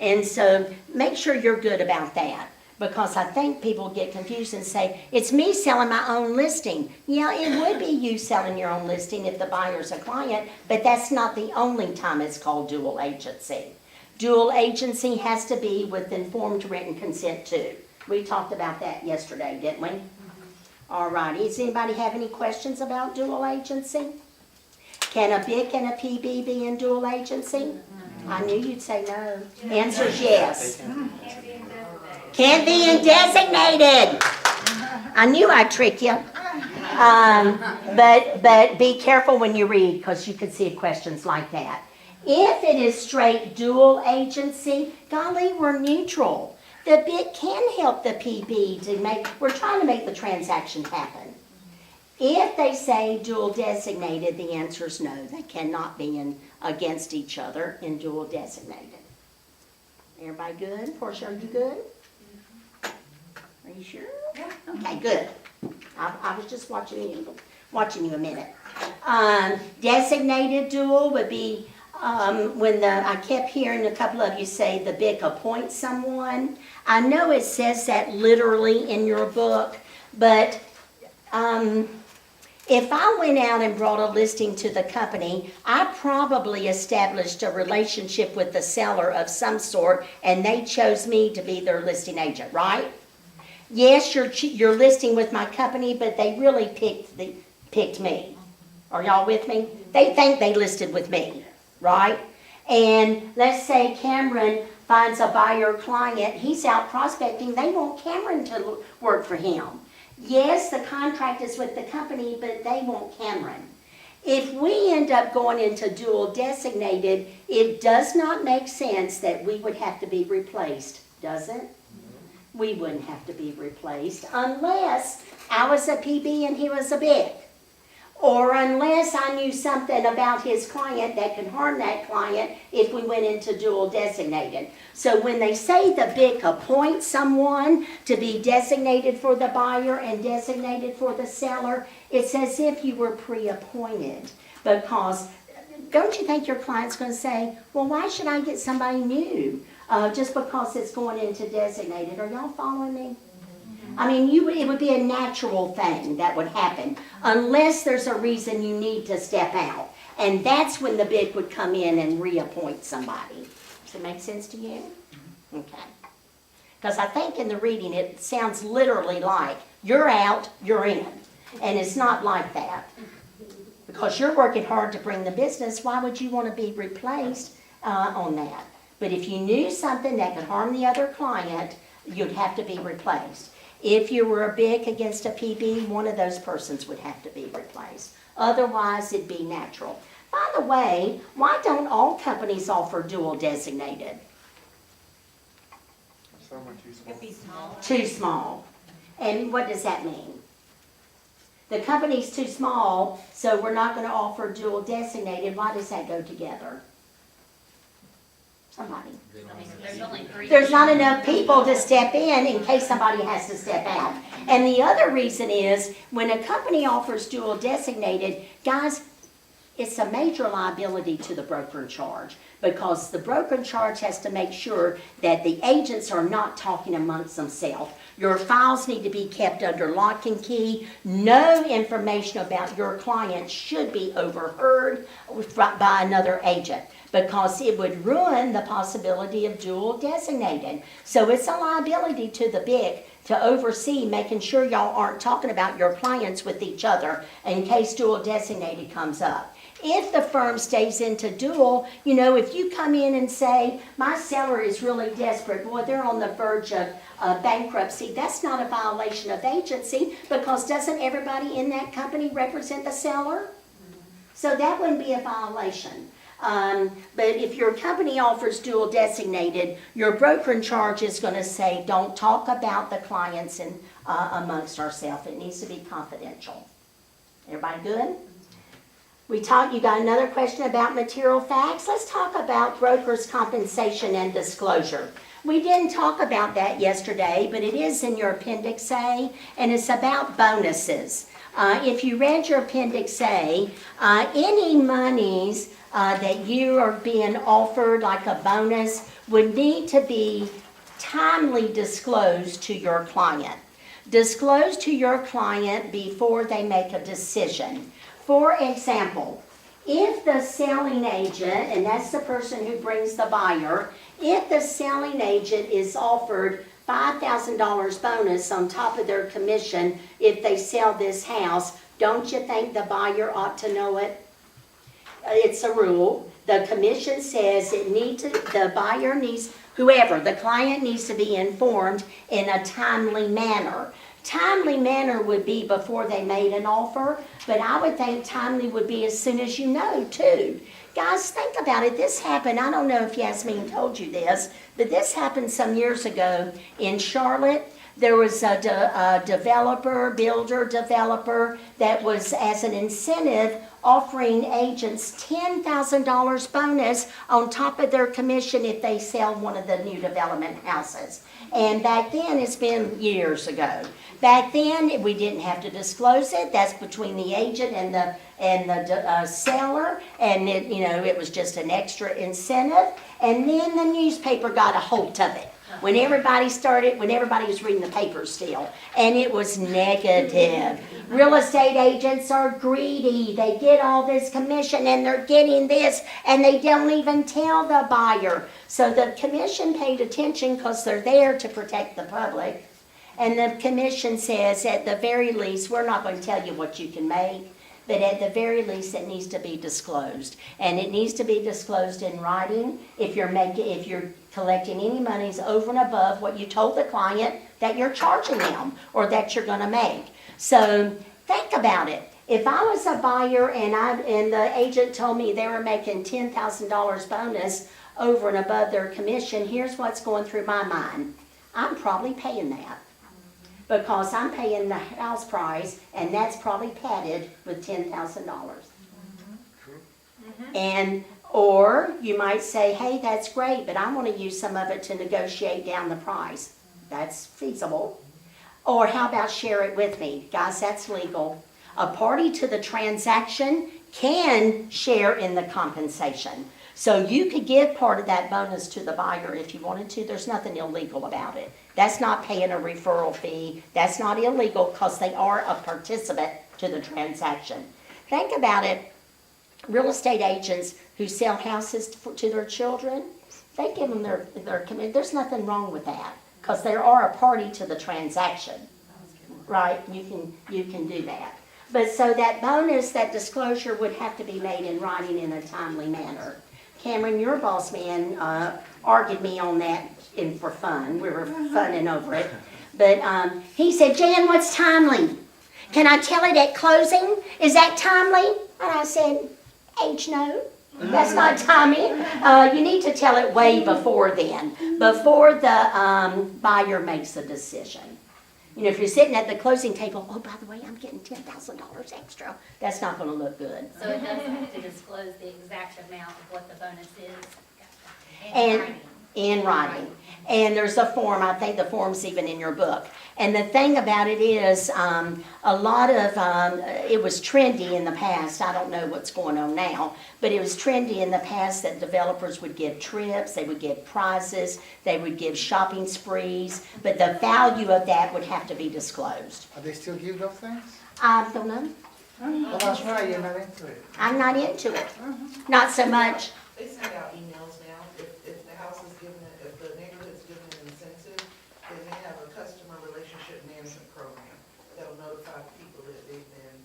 And so make sure you're good about that, because I think people get confused and say, it's me selling my own listing. Yeah, it would be you selling your own listing if the buyer's a client, but that's not the only time it's called dual agency. Dual agency has to be with informed written consent too. We talked about that yesterday, didn't we? All righty. Does anybody have any questions about dual agency? Can a BIC and a PB be in dual agency? I knew you'd say no. Answer's yes. Can't be indesignated. I knew I'd trick you. But be careful when you read, because you could see questions like that. If it is straight dual agency, golly, we're neutral. The BIC can help the PB to we're trying to make the transaction happen. If they say dual designated, the answer is no. They cannot be against each other in dual designated. Everybody good? Portia, are you good? Are you sure? Yeah. Okay, good. I was just watching you a minute. Designated dual would be I kept hearing a couple of you say the BIC appoints someone. I know it says that literally in your book, but if I went out and brought a listing to the company, I probably established a relationship with the seller of some sort, and they chose me to be their listing agent, right? Yes, you're listing with my company, but they really picked me. Are y'all with me? They think they listed with me. Right? And let's say Cameron finds a buyer client, he's out prospecting, they want Cameron to work for him. Yes, the contract is with the company, but they want Cameron. If we end up going into dual designated, it does not make sense that we would have to be replaced, does it? We wouldn't have to be replaced unless I was a PB and he was a BIC. Or unless I knew something about his client that could harm that client if we went into dual designated. So when they say the BIC appoints someone to be designated for the buyer and designated for the seller, it's as if you were pre-appointed. Because don't you think your client's going to say, well, why should I get somebody new just because it's going into designated? Are y'all following me? I mean, it would be a natural thing that would happen unless there's a reason you need to step out. And that's when the BIC would come in and reappoint somebody. Does it make sense to you? Okay. Because I think in the reading it sounds literally like you're out, you're in. And it's not like that. Because you're working hard to bring the business, why would you want to be replaced on that? But if you knew something that could harm the other client, you'd have to be replaced. If you were a BIC against a PB, one of those persons would have to be replaced. Otherwise, it'd be natural. By the way, why don't all companies offer dual designated? Some are too small. Could be small. Too small. And what does that mean? The company's too small, so we're not going to offer dual designated. Why does that go together? Somebody. There's only 3. There's not enough people to step in case somebody has to step out. And the other reason is when a company offers dual designated, guys, it's a major liability to the broker in charge because the broker in charge has to make sure that the agents are not talking amongst themselves. Your files need to be kept under lock and key. No information about your client should be overheard by another agent, because it would ruin the possibility of dual designated. So it's a liability to the BIC to oversee making sure y'all aren't talking about your clients with each other in case dual designated comes up. If the firm stays into dual, if you come in and say, my seller is really desperate, boy, they're on the verge of bankruptcy, that's not a violation of agency because doesn't everybody in that company represent the seller? So that wouldn't be a violation. But if your company offers dual designated, your broker in charge is going to say, don't talk about the clients amongst ourselves. It needs to be confidential. Everybody good? You got another question about material facts? Let's talk about brokers' compensation and disclosure. We didn't talk about that yesterday, but it is in your Appendix A, and it's about bonuses. If you read your Appendix A, any monies that you are being offered, like a bonus, would need to be timely disclosed to your client. Disclose to your client before they make a decision. For example, if the selling agent, and that's the person who brings the buyer, if the selling agent is offered $5,000 bonus on top of their commission if they sell this house, don't you think the buyer ought to know it? It's a rule. The commission says the buyer needs, whoever, the client needs to be informed in a timely manner. Timely manner would be before they made an offer, but I would think timely would be as soon as you know, too. Guys, think about it. This happened, I don't know if Yasmin told you this, but this happened some years ago in Charlotte. There was a builder developer that was, as an incentive, offering agents $10,000 bonus on top of their commission if they sell one of the new development houses. And back then, it's been years ago. Back then, we didn't have to disclose it. That's between the agent and the seller, and it was just an extra incentive. And then the newspaper got a hold of it when everybody was reading the paper still, and it was negative. Real estate agents are greedy. They get all this commission and they're getting this and they don't even tell the buyer. So the commission paid attention because they're there to protect the public. And the commission says, at the very least, we're not going to tell you what you can make, but at the very least it needs to be disclosed. And it needs to be disclosed in writing if you're collecting any monies over and above what you told the client that you're charging them or that you're going to make. So think about it. If I was a buyer and the agent told me they were making $10,000 bonus over and above their commission, here's what's going through my mind. I'm probably paying that because I'm paying the house price, and that's probably padded with $10,000. And, or you might say, hey, that's great, but I want to use some of it to negotiate down the price. That's feasible. Or how about share it with me? Guys, that's legal. A party to the transaction can share in the compensation. So you could give part of that bonus to the buyer if you wanted to. There's nothing illegal about it. That's not paying a referral fee. That's not illegal because they are a participant to the transaction. Think about it. Real estate agents who sell houses to their children, they give them their commitment. There's nothing wrong with that because they are a party to the transaction, right? You can do that. But so that bonus, that disclosure would have to be made in writing in a timely manner. Cameron, your boss man argued me on that for fun. We were funning over it. But he said, Jan, what's timely? Can I tell it at closing? Is that timely? And I said, H, no. That's not timely. You need to tell it way before then, before the buyer makes a decision. You know, if you're sitting at the closing table, oh, by the way, I'm getting $10,000 extra, that's not going to look good. So it doesn't have to disclose the exact amount of what the bonus is? And in writing. And there's a form, I think the form's even in your book. And the thing about it is, a lot of, it was trendy in the past, I don't know what's going on now, but it was trendy in the past that developers would give trips, they would give prizes, they would give shopping sprees, but the value of that would have to be disclosed. Are they still give those things? I don't know. Oh, that's right, you're not into it. I'm not into it. Not so much. They send out emails now, if the house is given, if the neighborhood's given an incentive, then they have a customer relationship management program that'll notify people that they've been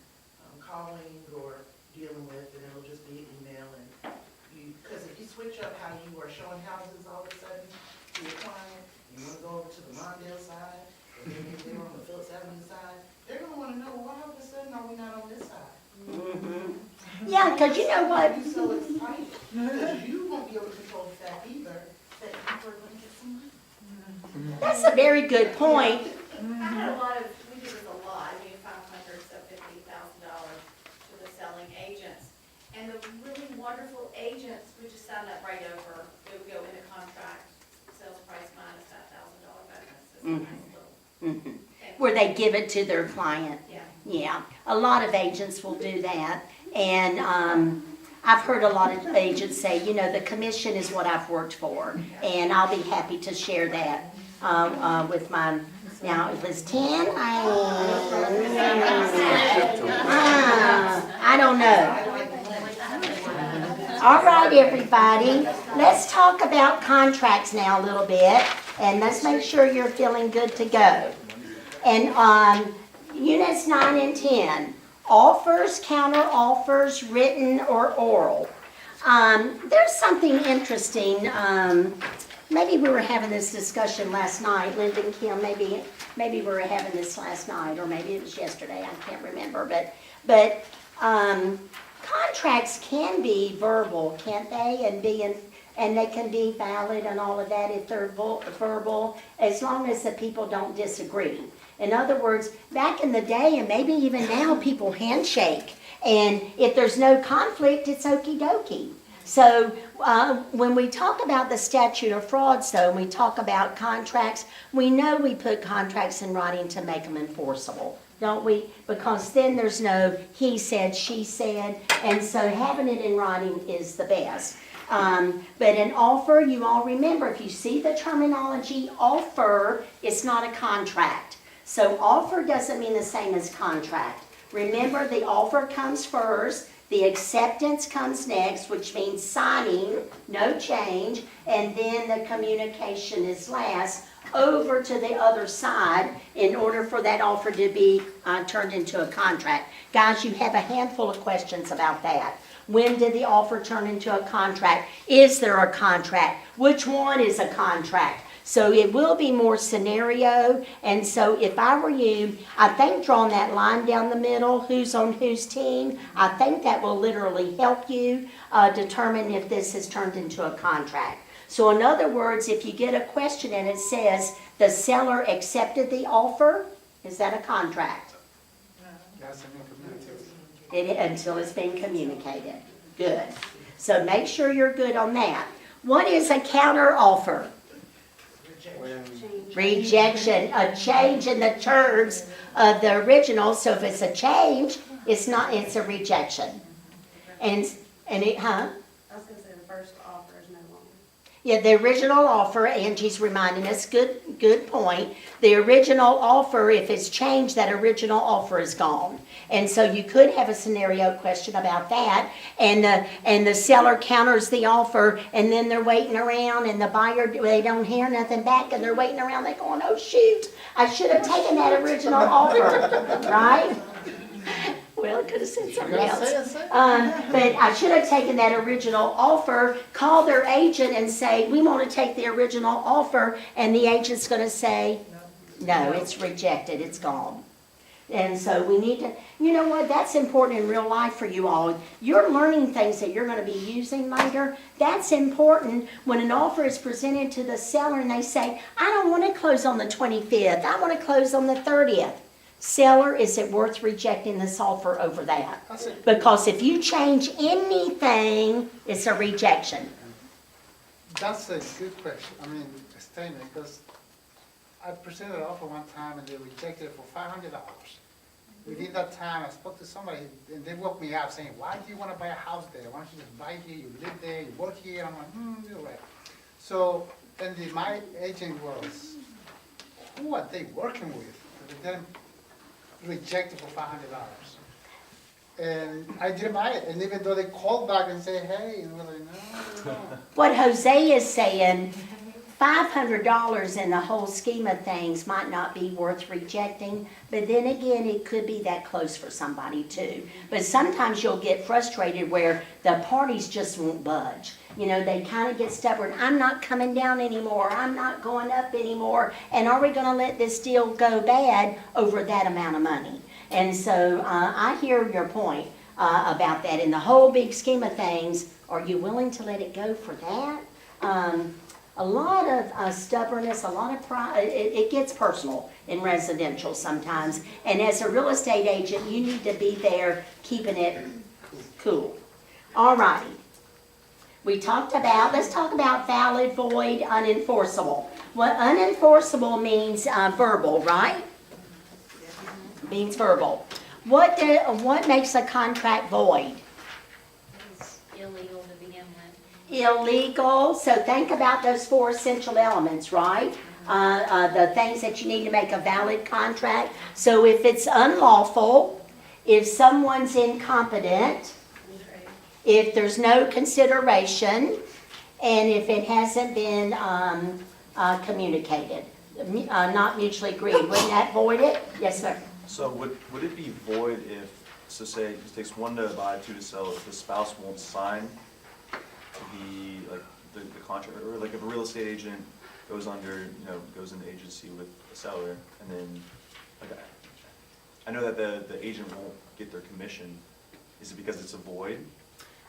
calling or dealing with, and it'll just be an email, and you, because if you switch up how you are showing houses all of a sudden to your client, you wanna go over to the Mondale side, and then if they're on the Phillips Avenue side, they're gonna wanna know, well, why all of a sudden are we not on this side? Mm-hmm. Yeah, because you know what? You so excited, because you won't be able to control the fact either, that people are gonna get some money. That's a very good point. I had a lot of, we do this a lot, I mean, $500 to $50,000 to the selling agents. And the really wonderful agents would just sign that right over, it would go into contract, sales price minus that $1,000 bonus. It's a nice little thing. Where they give it to their client. Yeah. Yeah, a lot of agents will do that. And I've heard a lot of agents say, you know, the commission is what I've worked for. And I'll be happy to share that with my, now if it's 10, I don't know. All right, everybody, let's talk about contracts now a little bit. And let's make sure you're feeling good to go. And units 9 and 10, offers, counter offers, written or oral. There's something interesting. Maybe we were having this discussion last night, Linda and Kim, maybe we were having this last night, or maybe it was yesterday, I can't remember. But contracts can be verbal, can't they? And they can be valid and all of that if they're verbal, as long as the people don't disagree. In other words, back in the day, and maybe even now, people handshake. And if there's no conflict, it's okie dokie. So when we talk about the statute of frauds, though, and we talk about contracts, we know we put contracts in writing to make them enforceable, don't we? Because then there's no he said, she said, and so having it in writing is the best. But an offer, you all remember, if you see the terminology offer, it's not a contract. So offer doesn't mean the same as contract. Remember, the offer comes first, the acceptance comes next, which means signing, no change, and then the communication is last over to the other side in order for that offer to be turned into a contract. Guys, you have a handful of questions about that. When did the offer turn into a contract? Is there a contract? Which one is a contract? So it will be more scenario, and so if I were you, I think drawing that line down the middle, who's on whose team, I think that will literally help you determine if this has turned into a contract. So in other words, if you get a question and it says, the seller accepted the offer, is that a contract? That's an incommunicated. Until it's been communicated. Good. So make sure you're good on that. What is a counter offer? Rejection, a change in the terms of the original. So if it's a change, it's a rejection. And it, I was gonna say the first offer is no longer. Yeah, the original offer, Angie's reminding us, good point. The original offer, if it's changed, that original offer is gone. And so you could have a scenario question about that, and the seller counters the offer, and then they're waiting around, and the buyer, they don't hear nothing back, and they're waiting around, they're going, oh shoot, I should have taken that original offer, right? Well, it could have said something else. But I should have taken that original offer, call their agent and say, we want to take the original offer, and the agent's going to say, no, it's rejected, it's gone. And so we need to, you know what, that's important in real life for you all. You're learning things that you're going to be using later. That's important when an offer is presented to the seller and they say, I don't want to close on the 25th, I want to close on the 30th. Seller, is it worth rejecting this offer over that? Because if you change anything, it's a rejection. That's a good question, I mean, statement, because I presented an offer one time and they rejected it for $500. Within that time, I spoke to somebody and they woke me up saying, why do you want to buy a house there? Why don't you just buy here, you live there, you work here? I'm like, you're right. So, and my agent was, who are they working with? They didn't reject it for $500. And I didn't buy it, and even though they called back and said, hey, and we're like, no. What Jose is saying, $500 in the whole scheme of things might not be worth rejecting, but then again, it could be that close for somebody too. But sometimes you'll get frustrated where the parties just won't budge. You know, they kind of get stubborn. I'm not coming down anymore. I'm not going up anymore. And are we going to let this deal go bad over that amount of money? And so I hear your point about that. In the whole big scheme of things, are you willing to let it go for that? A lot of stubbornness, a lot of pride, it gets personal in residential sometimes. And as a real estate agent, you need to be there keeping it cool. All righty. Let's talk about valid, void, unenforceable. What unenforceable means verbal, right? Means verbal. What makes a contract void? It's illegal to begin with. Illegal, so think about those 4 essential elements, right? The things that you need to make a valid contract. So if it's unlawful, if someone's incompetent, if there's no consideration, and if it hasn't been communicated, not mutually agreed, wouldn't that void it? Yes, sir. So would it be void if, so say, it takes 1 to buy, 2 to sell, if the spouse won't sign the contract, or like if a real estate agent goes goes into agency with a seller, and then, like, I know that the agent won't get their commission, is it because it's a void?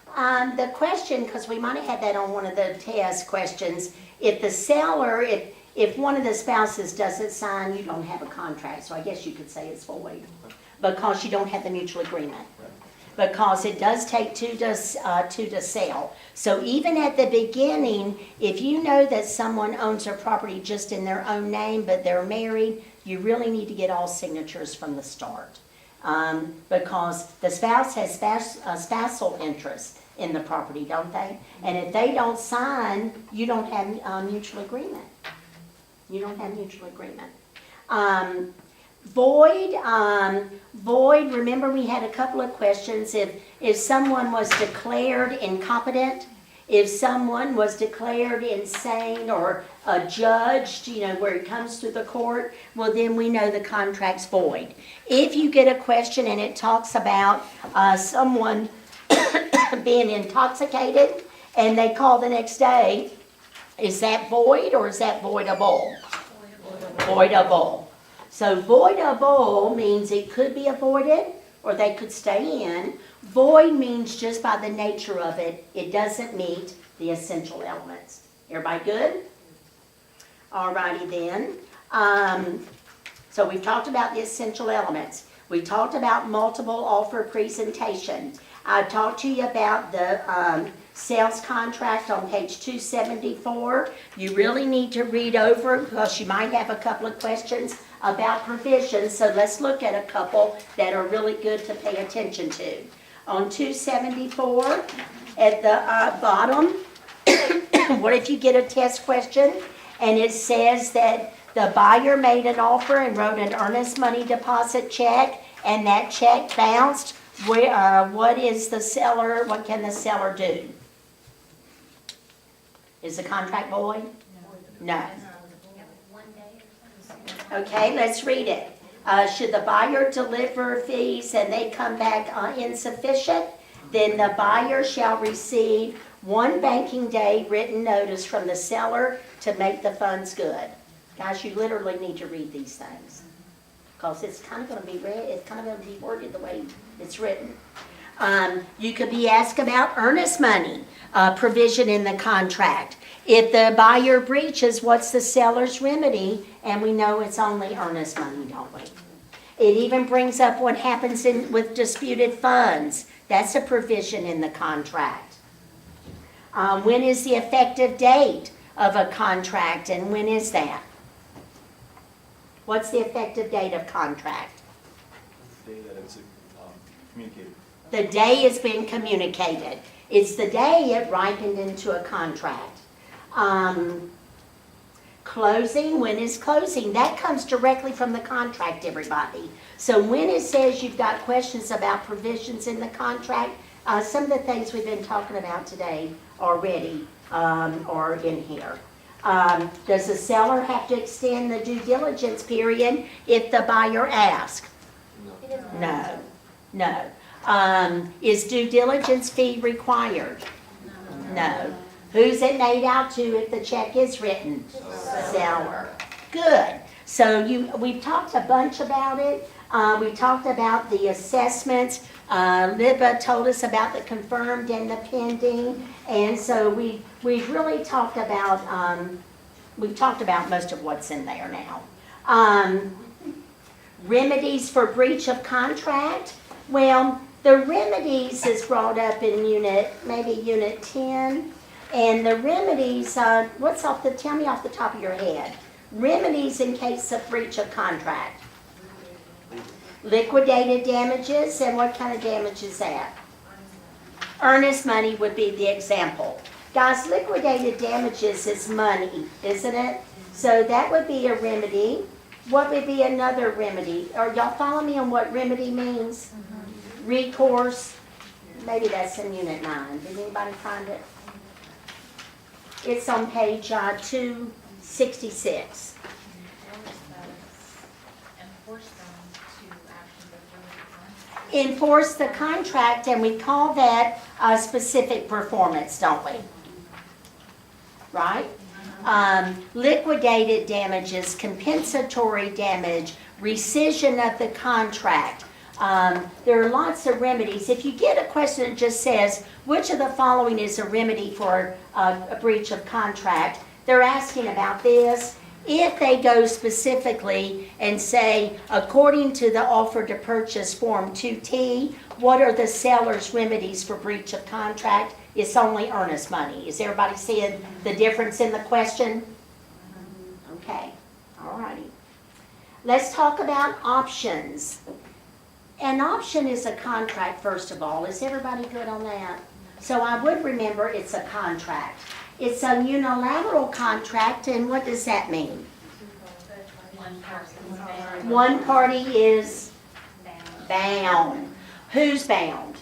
The question, because we might have had that on one of the test questions, if the seller, if one of the spouses doesn't sign, you don't have a contract, so I guess you could say it's void, because you don't have the mutual agreement. Because it does take 2 to sell. So even at the beginning, if you know that someone owns their property just in their own name, but they're married, you really need to get all signatures from the start. Because the spouse has spousal interest in the property, don't they? And if they don't sign, you don't have mutual agreement. You don't have mutual agreement. Void, remember we had a couple of questions. If someone was declared incompetent, if someone was declared insane or judged, where it comes to the court, well then we know the contract's void. If you get a question and it talks about someone being intoxicated and they call the next day, is that void or is that voidable? Voidable. So voidable means it could be avoided or they could stay in. Void means just by the nature of it, it doesn't meet the essential elements. Everybody good? Alrighty then. So we've talked about the essential elements. We talked about multiple offer presentation. I talked to you about the sales contract on page 274. You really need to read over because you might have a couple of questions about provisions. So let's look at a couple that are really good to pay attention to. On 274, at the bottom, what if you get a test question and it says that the buyer made an offer and wrote an earnest money deposit check and that check bounced? What is the seller, what can the seller do? Is the contract void? No. One day or something. Okay, let's read it. Should the buyer deliver fees and they come back insufficient, then the buyer shall receive 1 banking day written notice from the seller to make the funds good. Guys, you literally need to read these things because it's kind of going to be read, it's kind of going to be worded the way it's written. You could be asked about earnest money provision in the contract. If the buyer breaches, what's the seller's remedy? And we know it's only earnest money, don't we? It even brings up what happens with disputed funds. That's a provision in the contract. When is the effective date of a contract, and when is that? What's the effective date of contract? The day that it's communicated. The day it's been communicated. It's the day it ripened into a contract. Closing, when is closing? That comes directly from the contract, everybody. So when it says you've got questions about provisions in the contract, some of the things we've been talking about today already are in here. Does the seller have to extend the due diligence period if the buyer asks? No. Is due diligence fee required? No. Who's it made out to if the check is written? Seller. Good. So we've talked a bunch about it. We talked about the assessments. Libba told us about the confirmed and the pending. And so we've really talked about, most of what's in there now. Remedies for breach of contract. Well, the remedies is brought up in unit 10. And the remedies, tell me off the top of your head. Remedies in case of breach of contract. Liquidated damages, and what kind of damage is that? Earnest money would be the example. Guys, liquidated damages is money, isn't it? So that would be a remedy. What would be another remedy? Are y'all follow me on what remedy means? Recourse. Maybe that's in unit 9. Did anybody find it? It's on page 266. Enforce the contract, and we call that a specific performance, don't we? Right? Liquidated damages, compensatory damage, rescission of the contract. There are lots of remedies. If you get a question that just says, which of the following is a remedy for a breach of contract, they're asking about this. If they go specifically and say, according to the offer to purchase form 2T, what are the seller's remedies for breach of contract? It's only earnest money. Is everybody seeing the difference in the question? Okay, all righty. Let's talk about options. An option is a contract, first of all. Is everybody good on that? So I would remember it's a contract. It's a unilateral contract, and what does that mean? One party is bound. Who's bound?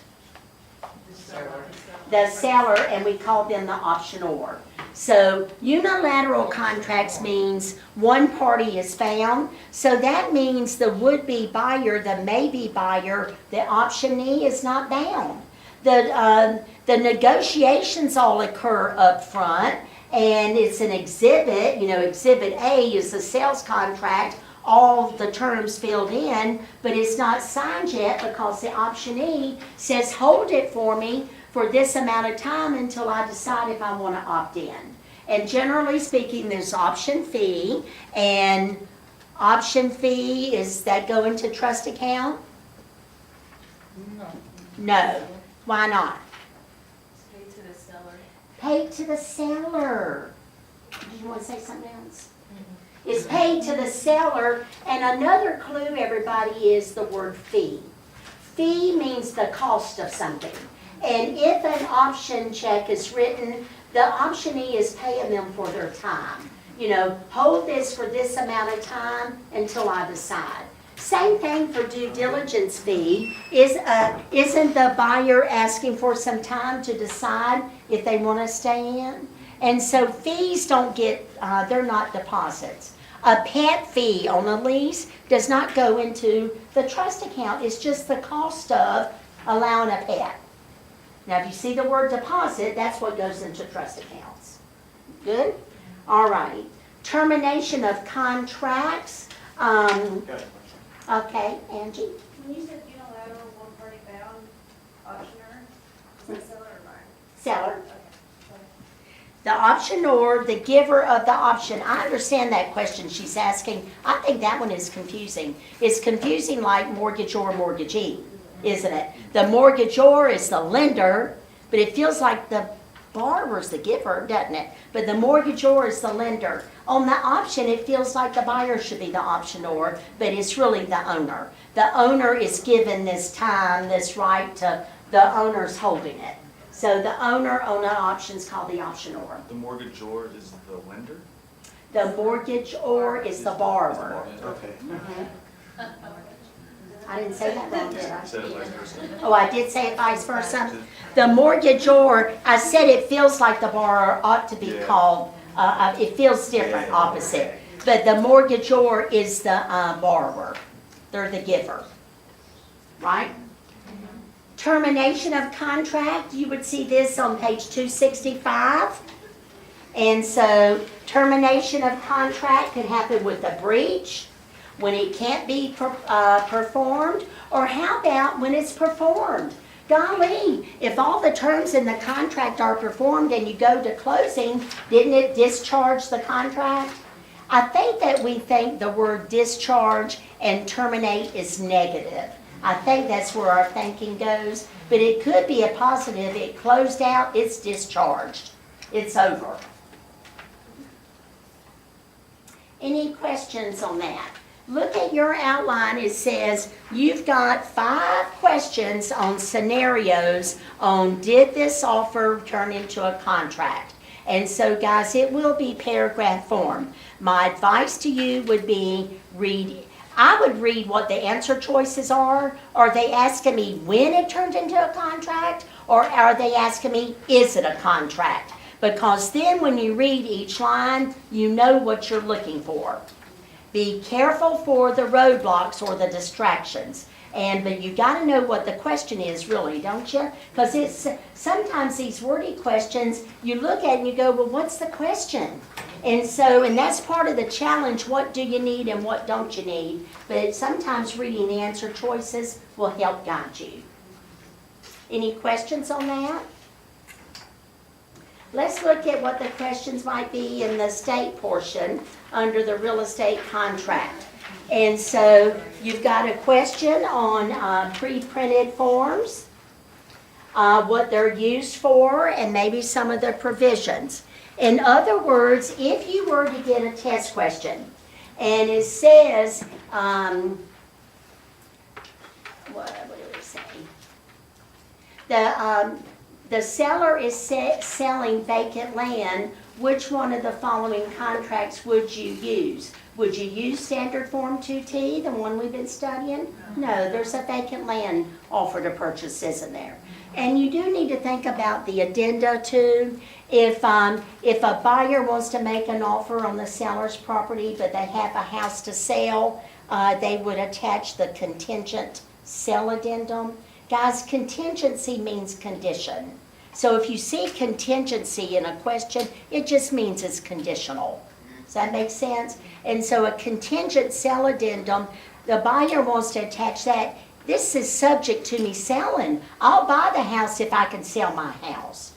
The seller, and we call them the optionor. So unilateral contracts means one party is bound. So that means the would-be buyer, the may-be buyer, the optionee is not bound. The negotiations all occur up front, and it's an exhibit. Exhibit A is the sales contract, all the terms filled in, but it's not signed yet because the optionee says, hold it for me for this amount of time until I decide if I want to opt in. And generally speaking, there's option fee, and option fee, is that go into trust account? No. No. Why not? Paid to the seller. Paid to the seller. Did you want to say something else? It's paid to the seller, and another clue, everybody, is the word fee. Fee means the cost of something. And if an option check is written, the optionee is paying them for their time. You know, hold this for this amount of time until I decide. Same thing for due diligence fee. Isn't the buyer asking for some time to decide if they want to stay in? And so fees don't get, they're not deposits. A pet fee on a lease does not go into the trust account. It's just the cost of allowing a pet. Now, if you see the word deposit, that's what goes into trust accounts. Good? All righty. Termination of contracts. Okay, Angie? When you said unilateral, one-party bound auctioneer, is that seller or buyer? Seller. Okay. The optionor, the giver of the option. I understand that question she's asking. I think that one is confusing. It's confusing like mortgagor, mortgagee, isn't it? The mortgagor is the lender, but it feels like the borrower's the giver, doesn't it? But the mortgagor is the lender. On the option, it feels like the buyer should be the optionor, but it's really the owner. The owner is given this time, this right to, the owner's holding it. So the owner on an option is called the optionor. The mortgagor is the lender? The mortgagor is the borrower. Okay. I didn't say that wrong, did I? You said it vice versa. Oh, I did say it vice versa? The mortgagor, I said it feels like the borrower ought to be Yeah. called, it feels different, opposite. But the mortgagor is the borrower. They're the giver. Right? Termination of contract, you would see this on page 265. And so termination of contract could happen with a breach, when it can't be performed, or how about when it's performed? Golly, if all the terms in the contract are performed and you go to closing, didn't it discharge the contract? I think that we think the word discharge and terminate is negative. I think that's where our thinking goes, but it could be a positive. It closed out, it's discharged. It's over. Any questions on that? Look at your outline. It says you've got 5 questions on scenarios on did this offer turn into a contract? And so guys, it will be paragraph form. My advice to you would be I would read what the answer choices are. Are they asking me when it turned into a contract? Or are they asking me, is it a contract? Because then when you read each line, you know what you're looking for. Be careful for the roadblocks or the distractions. But you got to know what the question is really, don't you? Because it's sometimes these wordy questions, you look at and you go, well, what's the question? And that's part of the challenge. What do you need and what don't you need? But sometimes reading the answer choices will help guide you. Any questions on that? Let's look at what the questions might be in the state portion under the real estate contract. And so you've got a question on pre-printed forms, what they're used for, and maybe some of the provisions. In other words, if you were to get a test question, and it says, what do we say? The seller is selling vacant land. Which one of the following contracts would you use? Would you use standard form 2T, the one we've been studying? No, there's a vacant land offer to purchase, isn't there? And you do need to think about the addenda too. If a buyer wants to make an offer on the seller's property, but they have a house to sell, they would attach the contingent sell addendum. Guys, contingency means condition. So if you see contingency in a question, it just means it's conditional. Does that make sense? And so a contingent sell addendum, the buyer wants to attach that. This is subject to me selling. I'll buy the house if I can sell my house.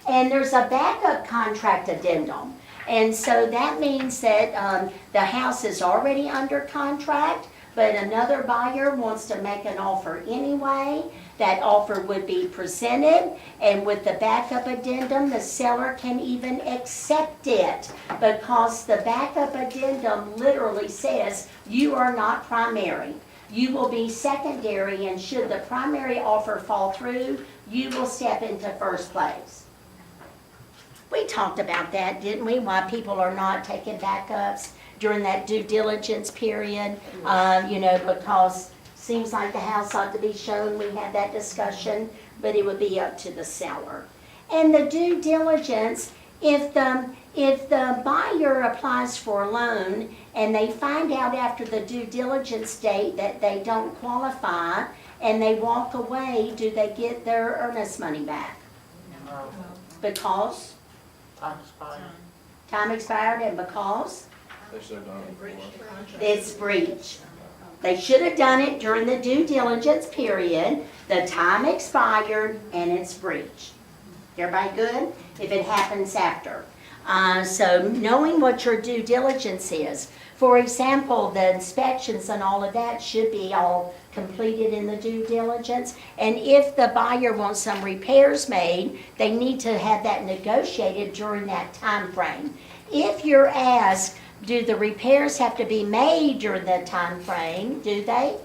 And there's a backup contract addendum. And so that means that the house is already under contract, but another buyer wants to make an offer anyway, that offer would be presented, and with the backup addendum, the seller can even accept it, because the backup addendum literally says you are not primary. You will be secondary, and should the primary offer fall through, you will step into first place. We talked about that, didn't we? Why people are not taking backups during that due diligence period, because seems like the house ought to be shown. We had that discussion, but it would be up to the seller. And the due diligence, if the buyer applies for a loan and they find out after the due diligence date that they don't qualify and they walk away, do they get their earnest money back? No, Because time expired. time expired, and because They should have done it before. it's breach. They should have done it during the due diligence period, the time expired, and it's breach. Everybody good? If it happens after. So knowing what your due diligence is. For example, the inspections and all of that should be all completed in the due diligence. And if the buyer wants some repairs made, they need to have that negotiated during that time frame. If you're asked, do the repairs have to be made during the time frame? Do they?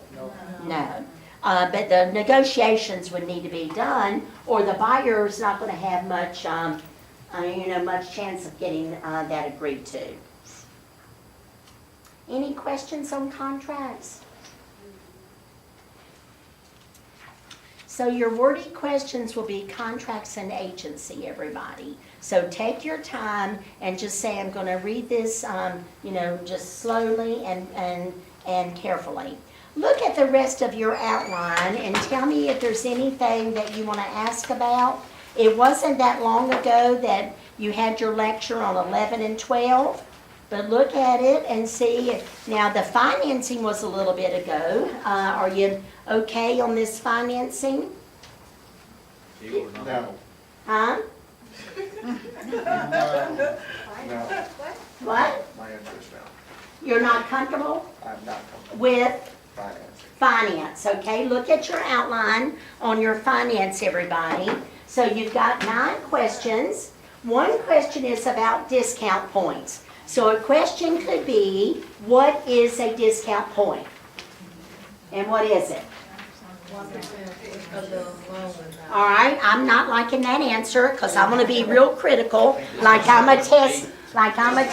No. But the negotiations would need to be done, or the buyer's not going to have much, much chance of getting that agreed to. Any questions on contracts? So your wordy questions will be contracts and agency, everybody. So take your time and just say, I'm going to read this, just slowly and carefully. Look at the rest of your outline and tell me if there's anything that you want to ask about. It wasn't that long ago that you had your lecture on 11 and 12, but look at it and see. Now, the financing was a little bit ago. Are you okay on this financing? No. Huh? No. What? My answer is no. You're not comfortable I'm not comfortable with financing. finance, okay? Look at your outline on your finance, everybody. So you've got 9 questions. One question is about discount points. So a question could be, what is a discount point? And what is it? 1% of the loan. All right, I'm not liking that answer because I want to be real critical, like I'm a test. Is interest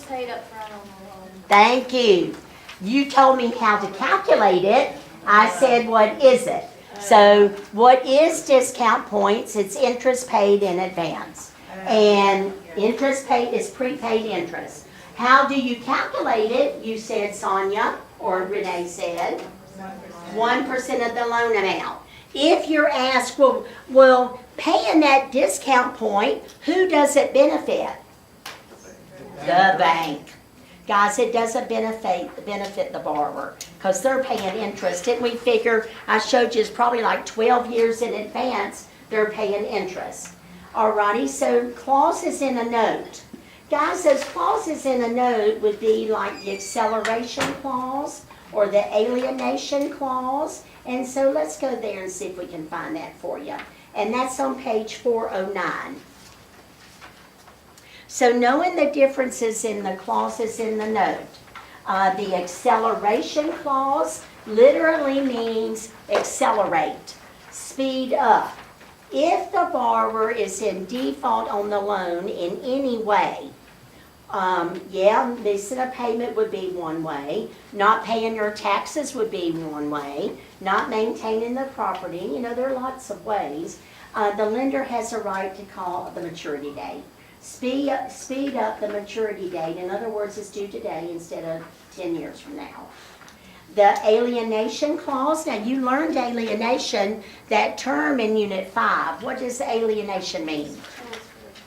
paid up front on the loan? Thank you. You told me how to calculate it. I said, what is it? So what is discount points? It's interest paid in advance. And interest paid is prepaid interest. How do you calculate it? You said, Sonia, or Renee said, 1% of the loan amount. If you're asked, well, paying that discount point, who does it benefit? The bank. Guys, it doesn't benefit the borrower because they're paying interest. Didn't we figure, I showed you, it's probably like 12 years in advance they're paying interest. Alrighty, so clauses in a note. Guys, those clauses in a note would be like the acceleration clause or the alienation clause. And so let's go there and see if we can find that for you. And that's on page 409. So knowing the differences in the clauses in the note, the acceleration clause literally means accelerate, speed up. If the borrower is in default on the loan in any way, missing a payment would be one way, not paying your taxes would be one way, not maintaining the property, there are lots of ways. The lender has a right to call the maturity date. Speed up the maturity date. In other words, it's due today instead of 10 years from now. The alienation clause, now you learned alienation, that term in Unit 5. What does alienation mean?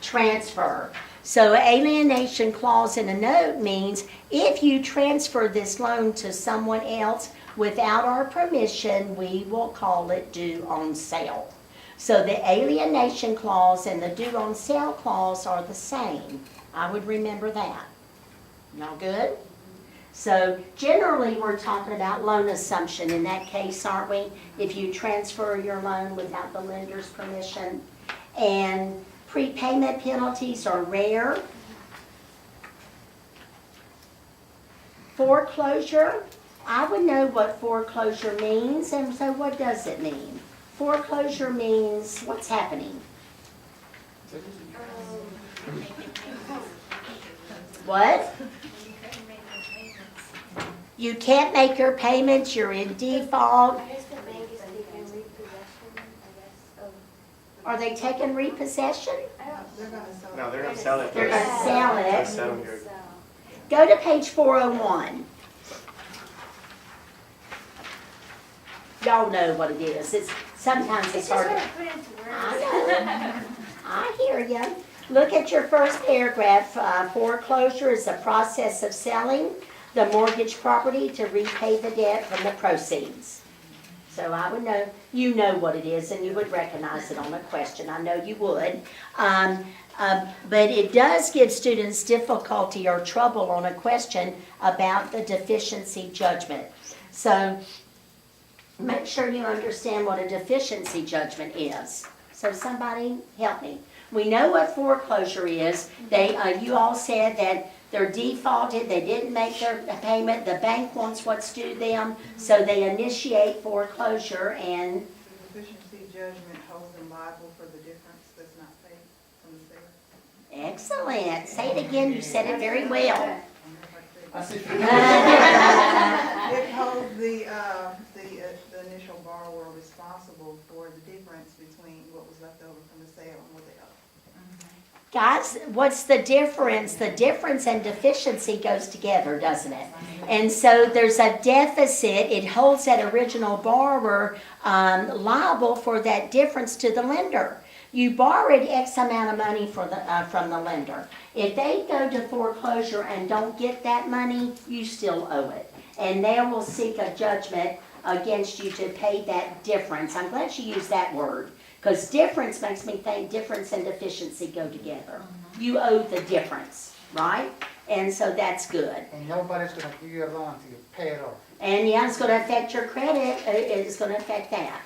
Transfer. So alienation clause in a note means if you transfer this loan to someone else without our permission, we will call it due on sale. So the alienation clause and the due on sale clause are the same. I would remember that. Y'all good? So generally, we're talking about loan assumption in that case, aren't we? If you transfer your loan without the lender's permission. And prepayment penalties are rare. Foreclosure, I would know what foreclosure means, and so what does it mean? Foreclosure means what's happening? What? You can't make your payments, you're in default. I guess the bank is taking repossession, I guess, of. Are they taking repossession? They're gonna sell. No, they're gonna sell it. They're gonna sell it. They're selling your- Go to page 401. Y'all know what it is. Sometimes it's It's just hard hard to. to put into words. I know. I hear you. Look at your first paragraph. Foreclosure is the process of selling the mortgage property to repay the debt from the proceeds. So I would know, you know what it is, and you would recognize it on a question. I know you would. But it does give students difficulty or trouble on a question about the deficiency judgment. So make sure you understand what a deficiency judgment is. So somebody help me. We know what foreclosure is. You all said that they're defaulted, they didn't make their payment, the bank wants what's due them, so they initiate foreclosure and, The deficiency judgment holds them liable for the difference that's not paid from the sale. excellent. Say it again, you said it very well. It holds the initial borrower responsible for the difference between what was left over from the sale and what they owe. Guys, what's the difference? The difference and deficiency goes together, doesn't it? And so there's a deficit. It holds that original borrower liable for that difference to the lender. You borrowed X amount of money from the lender. If they go to foreclosure and don't get that money, you still owe it. And they will seek a judgment against you to pay that difference. I'm glad you used that word. Because difference makes me think difference and deficiency go together. You owe the difference, right? And so that's good. And nobody's gonna give you a loan until you pay it off. And yeah, it's gonna affect your credit, it's gonna affect that.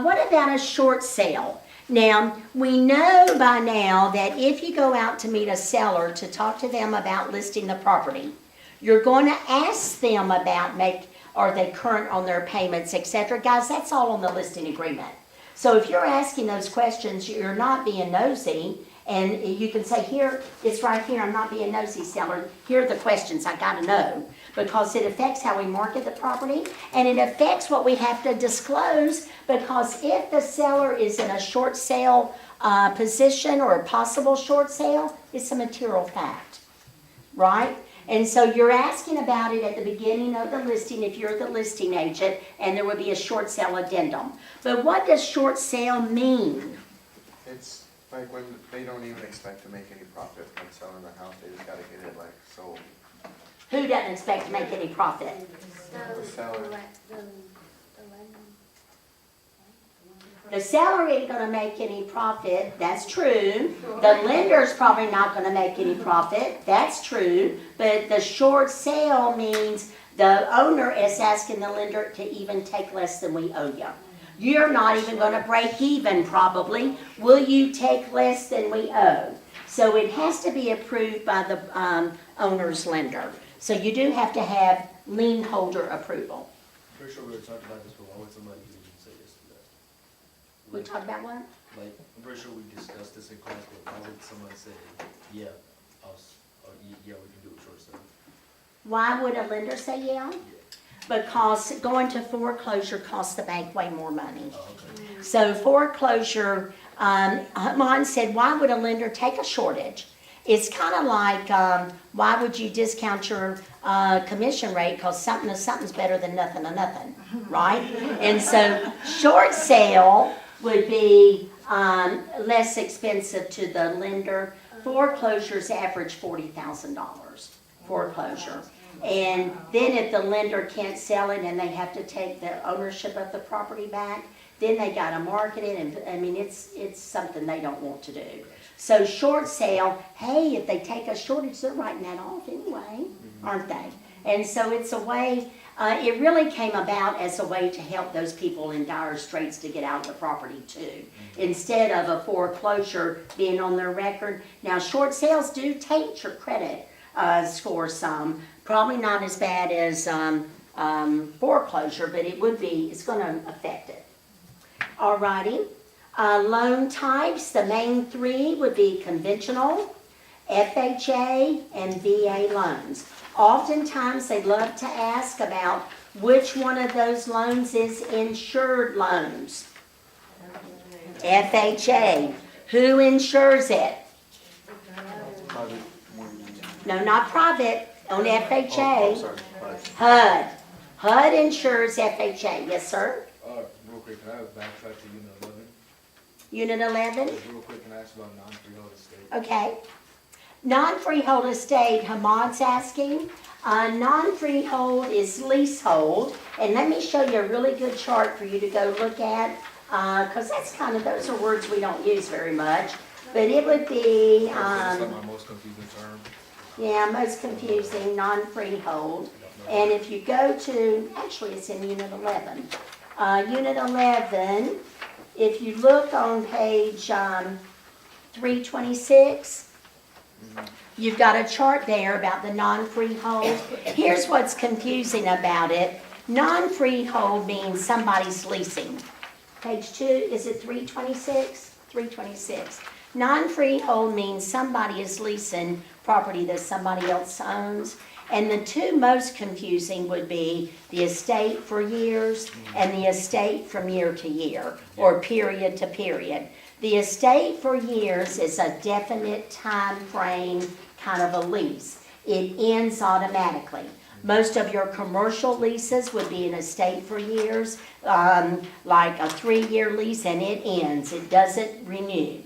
What about a short sale? Now, we know by now that if you go out to meet a seller to talk to them about listing the property, you're gonna ask them about are they current on their payments, etc. Guys, that's all on the listing agreement. So if you're asking those questions, you're not being nosy, and you can say, here, it's right here, I'm not being nosy, seller. Here are the questions I gotta know, because it affects how we market the property, and it affects what we have to disclose, because if the seller is in a short sale position or a possible short sale, it's a material fact, right? And so you're asking about it at the beginning of the listing if you're the listing agent, and there would be a short sale addendum. But what does short sale mean? It's like when they don't even expect to make any profit from selling the house, they just gotta get it like sold. Who doesn't expect to make any profit? The seller. The seller ain't gonna make any profit, that's true. The lender's probably not gonna make any profit, that's true. But the short sale means the owner is asking the lender to even take less than we owe you. You're not even gonna break even probably. Will you take less than we owe? So it has to be approved by the owner's lender. So you do have to have lien holder approval. Pretty sure we were talking about this, but why would somebody even say yes to that? We talked about what? Like, I'm pretty sure we discussed this in class, but why would someone say, yeah, yeah, we can do a short sale? Why would a lender say yeah? Because going to foreclosure costs the bank way more money. Oh, okay. So foreclosure, Mom said, why would a lender take a shortage? It's kind of like, why would you discount your commission rate? Because something's better than nothing to nothing, right? And so short sale would be less expensive to the lender. Foreclosures average $40,000 foreclosure. And then if the lender can't sell it and they have to take the ownership of the property back, then they gotta market it, and I mean, it's something they don't want to do. So short sale, hey, if they take a shortage, they're writing that off anyway, aren't they? And so it's a way, it really came about as a way to help those people in dire straits to get out of the property too, instead of a foreclosure being on their record. Now, short sales do taint your credit score some, probably not as bad as foreclosure, but it's gonna affect it. Alrighty, loan types, the main three would be conventional, FHA, and VA loans. Oftentimes, they love to ask about which one of those loans is insured loans. FHA, who insures it? No, not private, on FHA. Sorry. HUD. HUD insures FHA, yes, sir? Real quick, can I backtrack to Unit 11? Unit 11? Real quick, can I ask about non-freehold estate? Okay. Non-freehold estate, Hamad's asking. Non-freehold is leasehold. And let me show you a really good chart for you to go look at, because those are words we don't use very much. But it would be, That's like my most confusing term. yeah, most confusing, non-freehold. And if you go to, actually it's in Unit 11. Unit 11, if you look on page 326, you've got a chart there about the non-freehold. Here's what's confusing about it. Non-freehold means somebody's leasing. Page 2, is it 326? 326. Non-freehold means somebody is leasing property that somebody else owns. And the two most confusing would be the estate for years and the estate from year to year or period to period. The estate for years is a definite time frame kind of a lease. It ends automatically. Most of your commercial leases would be an estate for years, like a 3-year lease, and it ends. It doesn't renew.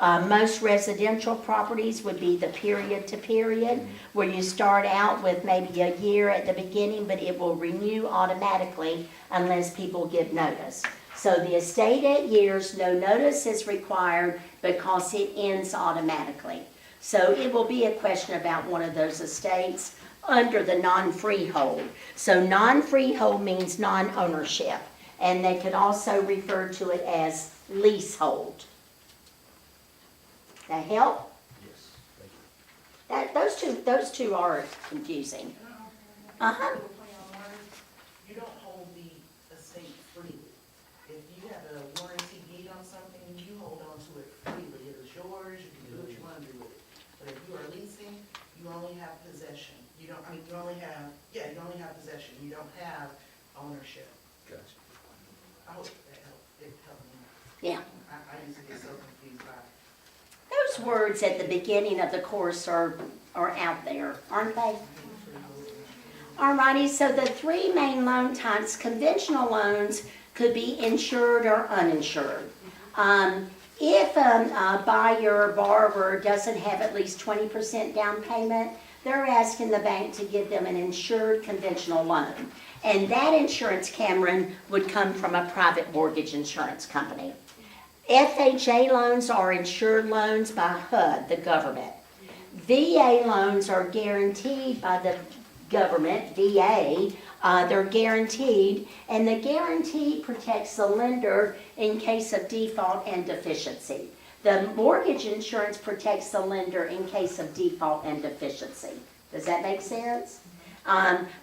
Most residential properties would be the period to period, where you start out with maybe a year at the beginning, but it will renew automatically unless people give notice. So the estate at years, no notice is required because it ends automatically. So it will be a question about one of those estates under the non-freehold. So non-freehold means non-ownership, and they could also refer to it as leasehold. That help? Yes, thank you. Those two are confusing. Uh-huh. You don't hold the estate freely. If you have a warranty deed on something, you hold on to it freely. It is yours, you can do what you want to do with it. But if you are leasing, you only have possession. You only have possession. You don't have ownership. Gotcha. I hope that helped. It helped me. Yeah. I used to get so confused by it. Those words at the beginning of the course are out there, aren't they? Alrighty, so the three main loan types, conventional loans could be insured or uninsured. If a buyer or borrower doesn't have at least 20% down payment, they're asking the bank to give them an insured conventional loan. And that insurance, Cameron, would come from a private mortgage insurance company. FHA loans are insured loans by HUD, the government. VA loans are guaranteed by the government, VA. They're guaranteed, and the guarantee protects the lender in case of default and deficiency. The mortgage insurance protects the lender in case of default and deficiency. Does that make sense?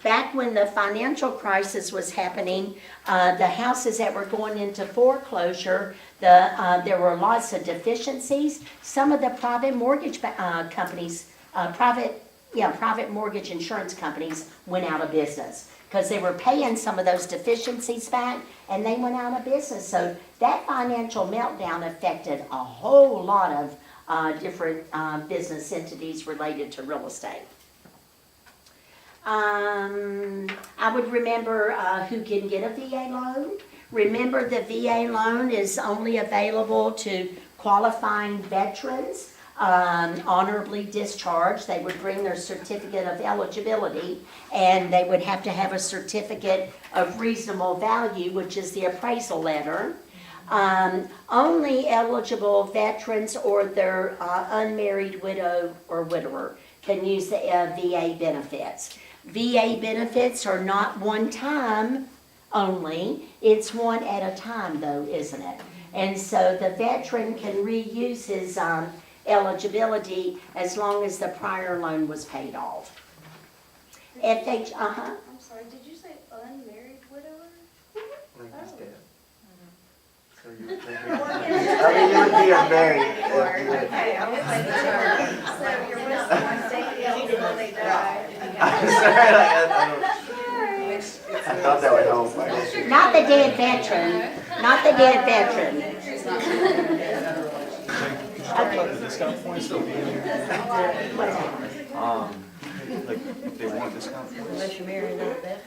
Back when the financial crisis was happening, the houses that were going into foreclosure, there were lots of deficiencies. Some of the private mortgage companies, private mortgage insurance companies went out of business because they were paying some of those deficiencies back, and they went out of business. So that financial meltdown affected a whole lot of different business entities related to real estate. I would remember who can get a VA loan. Remember, the VA loan is only available to qualifying veterans, honorably discharged. They would bring their certificate of eligibility, and they would have to have a certificate of reasonable value, which is the appraisal letter. Only eligible veterans or their unmarried widow or widower can use the VA benefits. VA benefits are not one time only, it's one at a time though, isn't it? And so the veteran can reuse his eligibility as long as the prior loan was paid off. FH, I'm sorry, did you say unmarried widower? Like he's Oh. dead. So you would think, I mean, you would be unmarried. Okay, I was like, so you're with someone dating when they die. Sorry, I thought that would help. not the dead veteran, not the dead veteran. The discount points still be in there. Like, if they want discount points. Unless you're married, not that.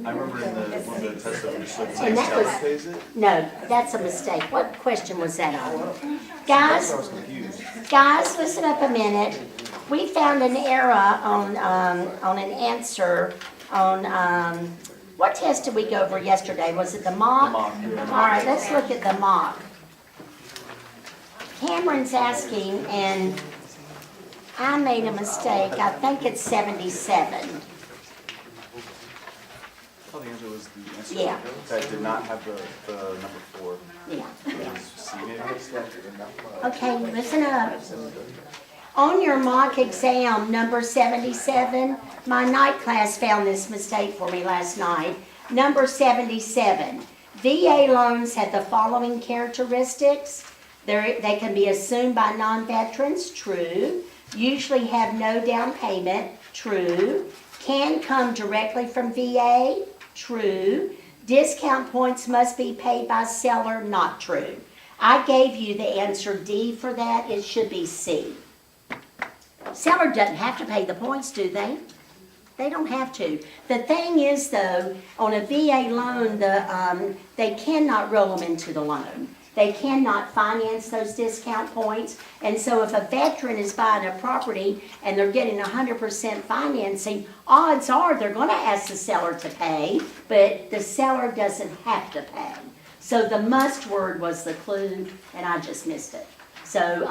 I remember in one of the tests that we just looked And at, that was- seller pays it. No, that's a mistake. What question was that on? That's Guys, why I was confused. guys, listen up a minute. We found an error on an answer on, what test did we go over yesterday? Was it the mock? The mock. All right, let's look at the mock. Cameron's asking, and I made a mistake. I think it's 77. I thought the answer was the answer Yeah. that did not have the number 4. Yeah. It was C maybe? Okay, listen up. On your mock exam, number 77, my night class found this mistake for me last night. Number 77, VA loans have the following characteristics. They can be assumed by non-veterans, true. Usually have no down payment, true. Can come directly from VA, true. Discount points must be paid by seller, not true. I gave you the answer D for that. It should be C. Seller doesn't have to pay the points, do they? They don't have to. The thing is, though, on a VA loan, they cannot roll them into the loan. They cannot finance those discount points. And so if a veteran is buying a property and they're getting 100% financing, odds are they're going to ask the seller to pay, but the seller doesn't have to pay. So the must word was the clue, and I just missed it. So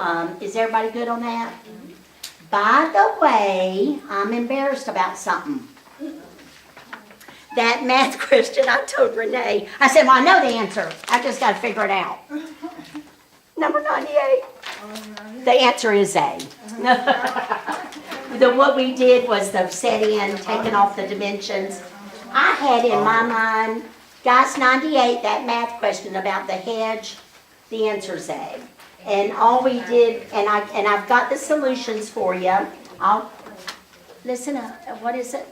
is everybody good on that? By the way, I'm embarrassed about something. That math question, I told Renee, I said, well, I know the answer. I just got to figure it out. Number 98. The answer is A. What we did was the set in, taking off the dimensions. I had in my mind, guys, 98, that math question about the hedge, the answer's A. And all we did, and I've got the solutions for you. I'll, listen up, what is it?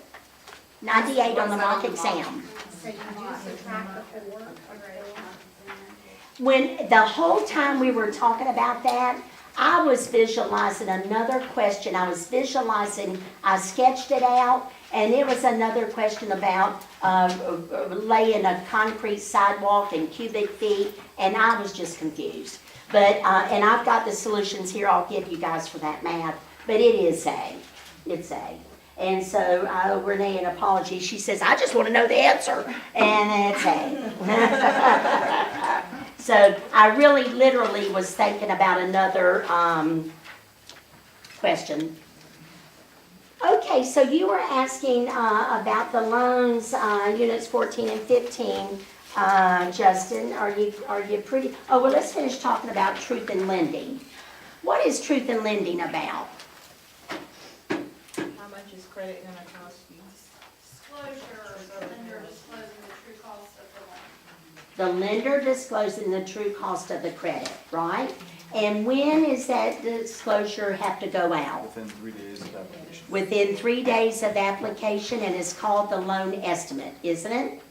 98 on the mock exam. So you do subtract the 4. When the whole time we were talking about that, I was visualizing another question. I sketched it out, and it was another question about laying a concrete sidewalk in cubic feet, and I was just confused. But, and I've got the solutions here I'll give you guys for that math, but it is A. It's A. And so I owe Renee an apology. She says, I just want to know the answer. And it's A. So I really literally was thinking about another question. Okay, so you were asking about the loans, units 14 and 15. Justin, are you pretty, oh, well, let's finish talking about truth in lending. What is truth in lending about? How much is credit gonna cost you? Disclosure, the lender disclosing the true cost of the loan. The lender disclosing the true cost of the credit, right? And when is that disclosure have to go out? Within 3 days of application. Within 3 days of application, and it's called the loan estimate, isn't it?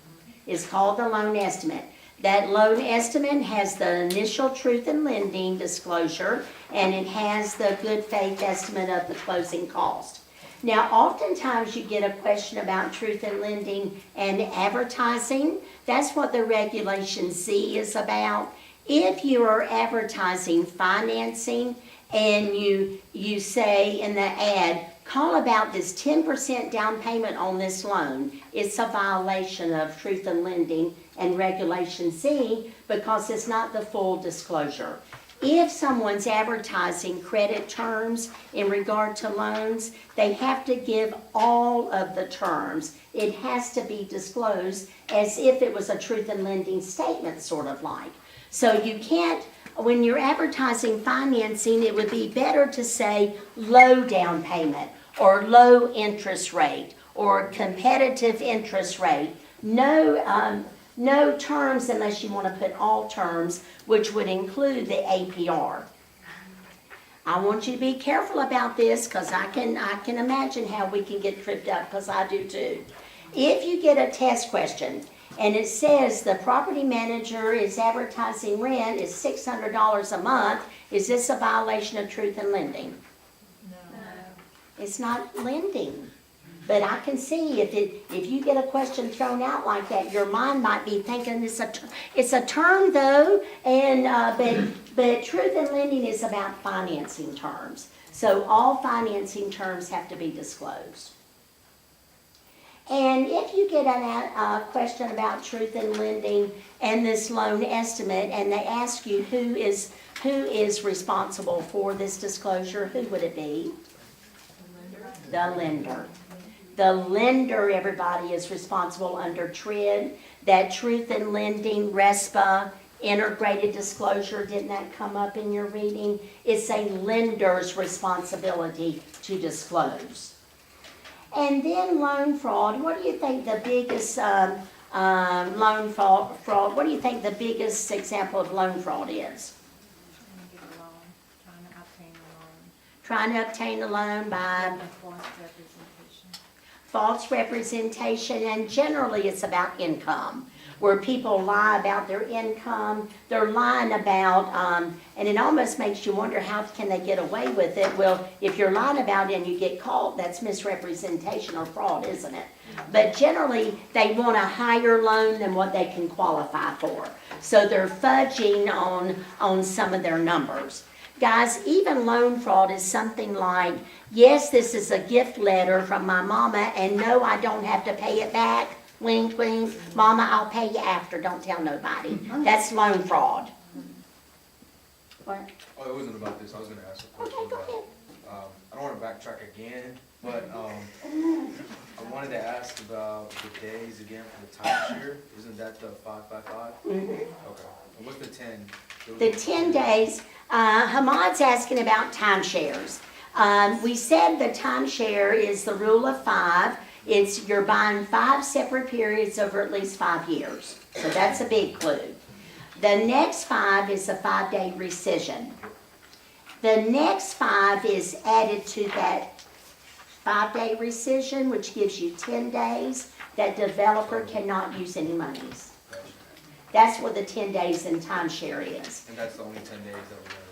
It's called the loan estimate. That loan estimate has the initial truth in lending disclosure, and it has the good faith estimate of the closing cost. Now, oftentimes you get a question about truth in lending and advertising. That's what the Regulation Z is about. If you are advertising financing and you say in the ad, call about this 10% down payment on this loan, it's a violation of truth in lending and Regulation Z because it's not the full disclosure. If someone's advertising credit terms in regard to loans, they have to give all of the terms. It has to be disclosed as if it was a truth in lending statement, sort of like. So you can't, when you're advertising financing, it would be better to say low down payment or low interest rate or competitive interest rate. No terms unless you want to put all terms, which would include the APR. I want you to be careful about this because I can imagine how we can get tripped up, because I do too. If you get a test question and it says the property manager is advertising rent is $600 a month, is this a violation of truth in lending? No. It's not lending. But I can see if you get a question thrown out like that, your mind might be thinking it's a term though, and but truth in lending is about financing terms. So all financing terms have to be disclosed. And if you get a question about truth in lending and this loan estimate, and they ask you who is responsible for this disclosure, who would it be? The lender. The lender, everybody, is responsible under TRID. That truth in lending, RESPA, integrated disclosure, didn't that come up in your reading? It's a lender's responsibility to disclose. And then loan fraud. What do you think the biggest loan fraud, what do you think the biggest example of loan fraud is? Trying to obtain a loan by false representation, and generally it's about income, where people lie about their income. They're lying about, and it almost makes you wonder how can they get away with it. Well, if you're lying about it and you get caught, that's misrepresentation or fraud, isn't it? But generally, they want a higher loan than what they can qualify for. So they're fudging on some of their numbers. Guys, even loan fraud is something like, yes, this is a gift letter from my mama, and no, I don't have to pay it back. Wink, wink. Mama, I'll pay you after. Don't tell nobody. That's loan fraud. What? Oh, it wasn't about this. I was gonna ask a question Okay, go about, ahead. I don't wanna backtrack again, but, I wanted to ask about the days again for the timeshare. Isn't that the 555? Mhm. Okay. And what's the 10? The 10 days, Hamad's asking about timeshares. We said the timeshare is the rule of 5. You're buying 5 separate periods over at least 5 years. So that's a big clue. The next 5 is a 5-day rescission. The next 5 is added to that 5-day rescission, which gives you 10 days that developer cannot use any monies. That's what the 10 days in timeshare is. And that's the only 10 days that we're gonna.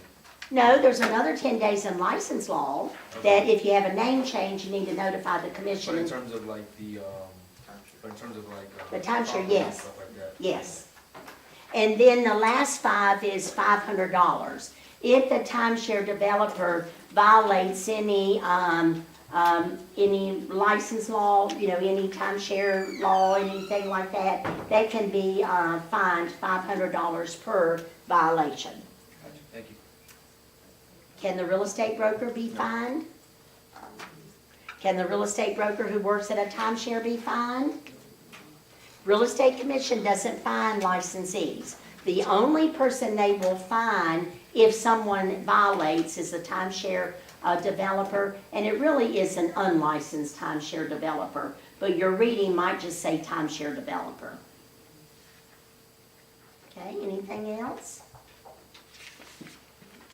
No, there's another 10 days in license law that if you have a name change, you need to notify the But commission. in terms of like the, The timeshare, property and yes. stuff like that. Yes. And then the last 5 is $500. If the timeshare developer violates any license law, any timeshare law, anything like that, they can be fined $500 per violation. Gotcha. Thank you. Can the real estate broker be fined? Can the real estate broker who works at a timeshare be fined? Real estate commission doesn't fine licensees. The only person they will fine if someone violates is a timeshare developer, and it really is an unlicensed timeshare developer, but your reading might just say timeshare developer. Okay, anything else?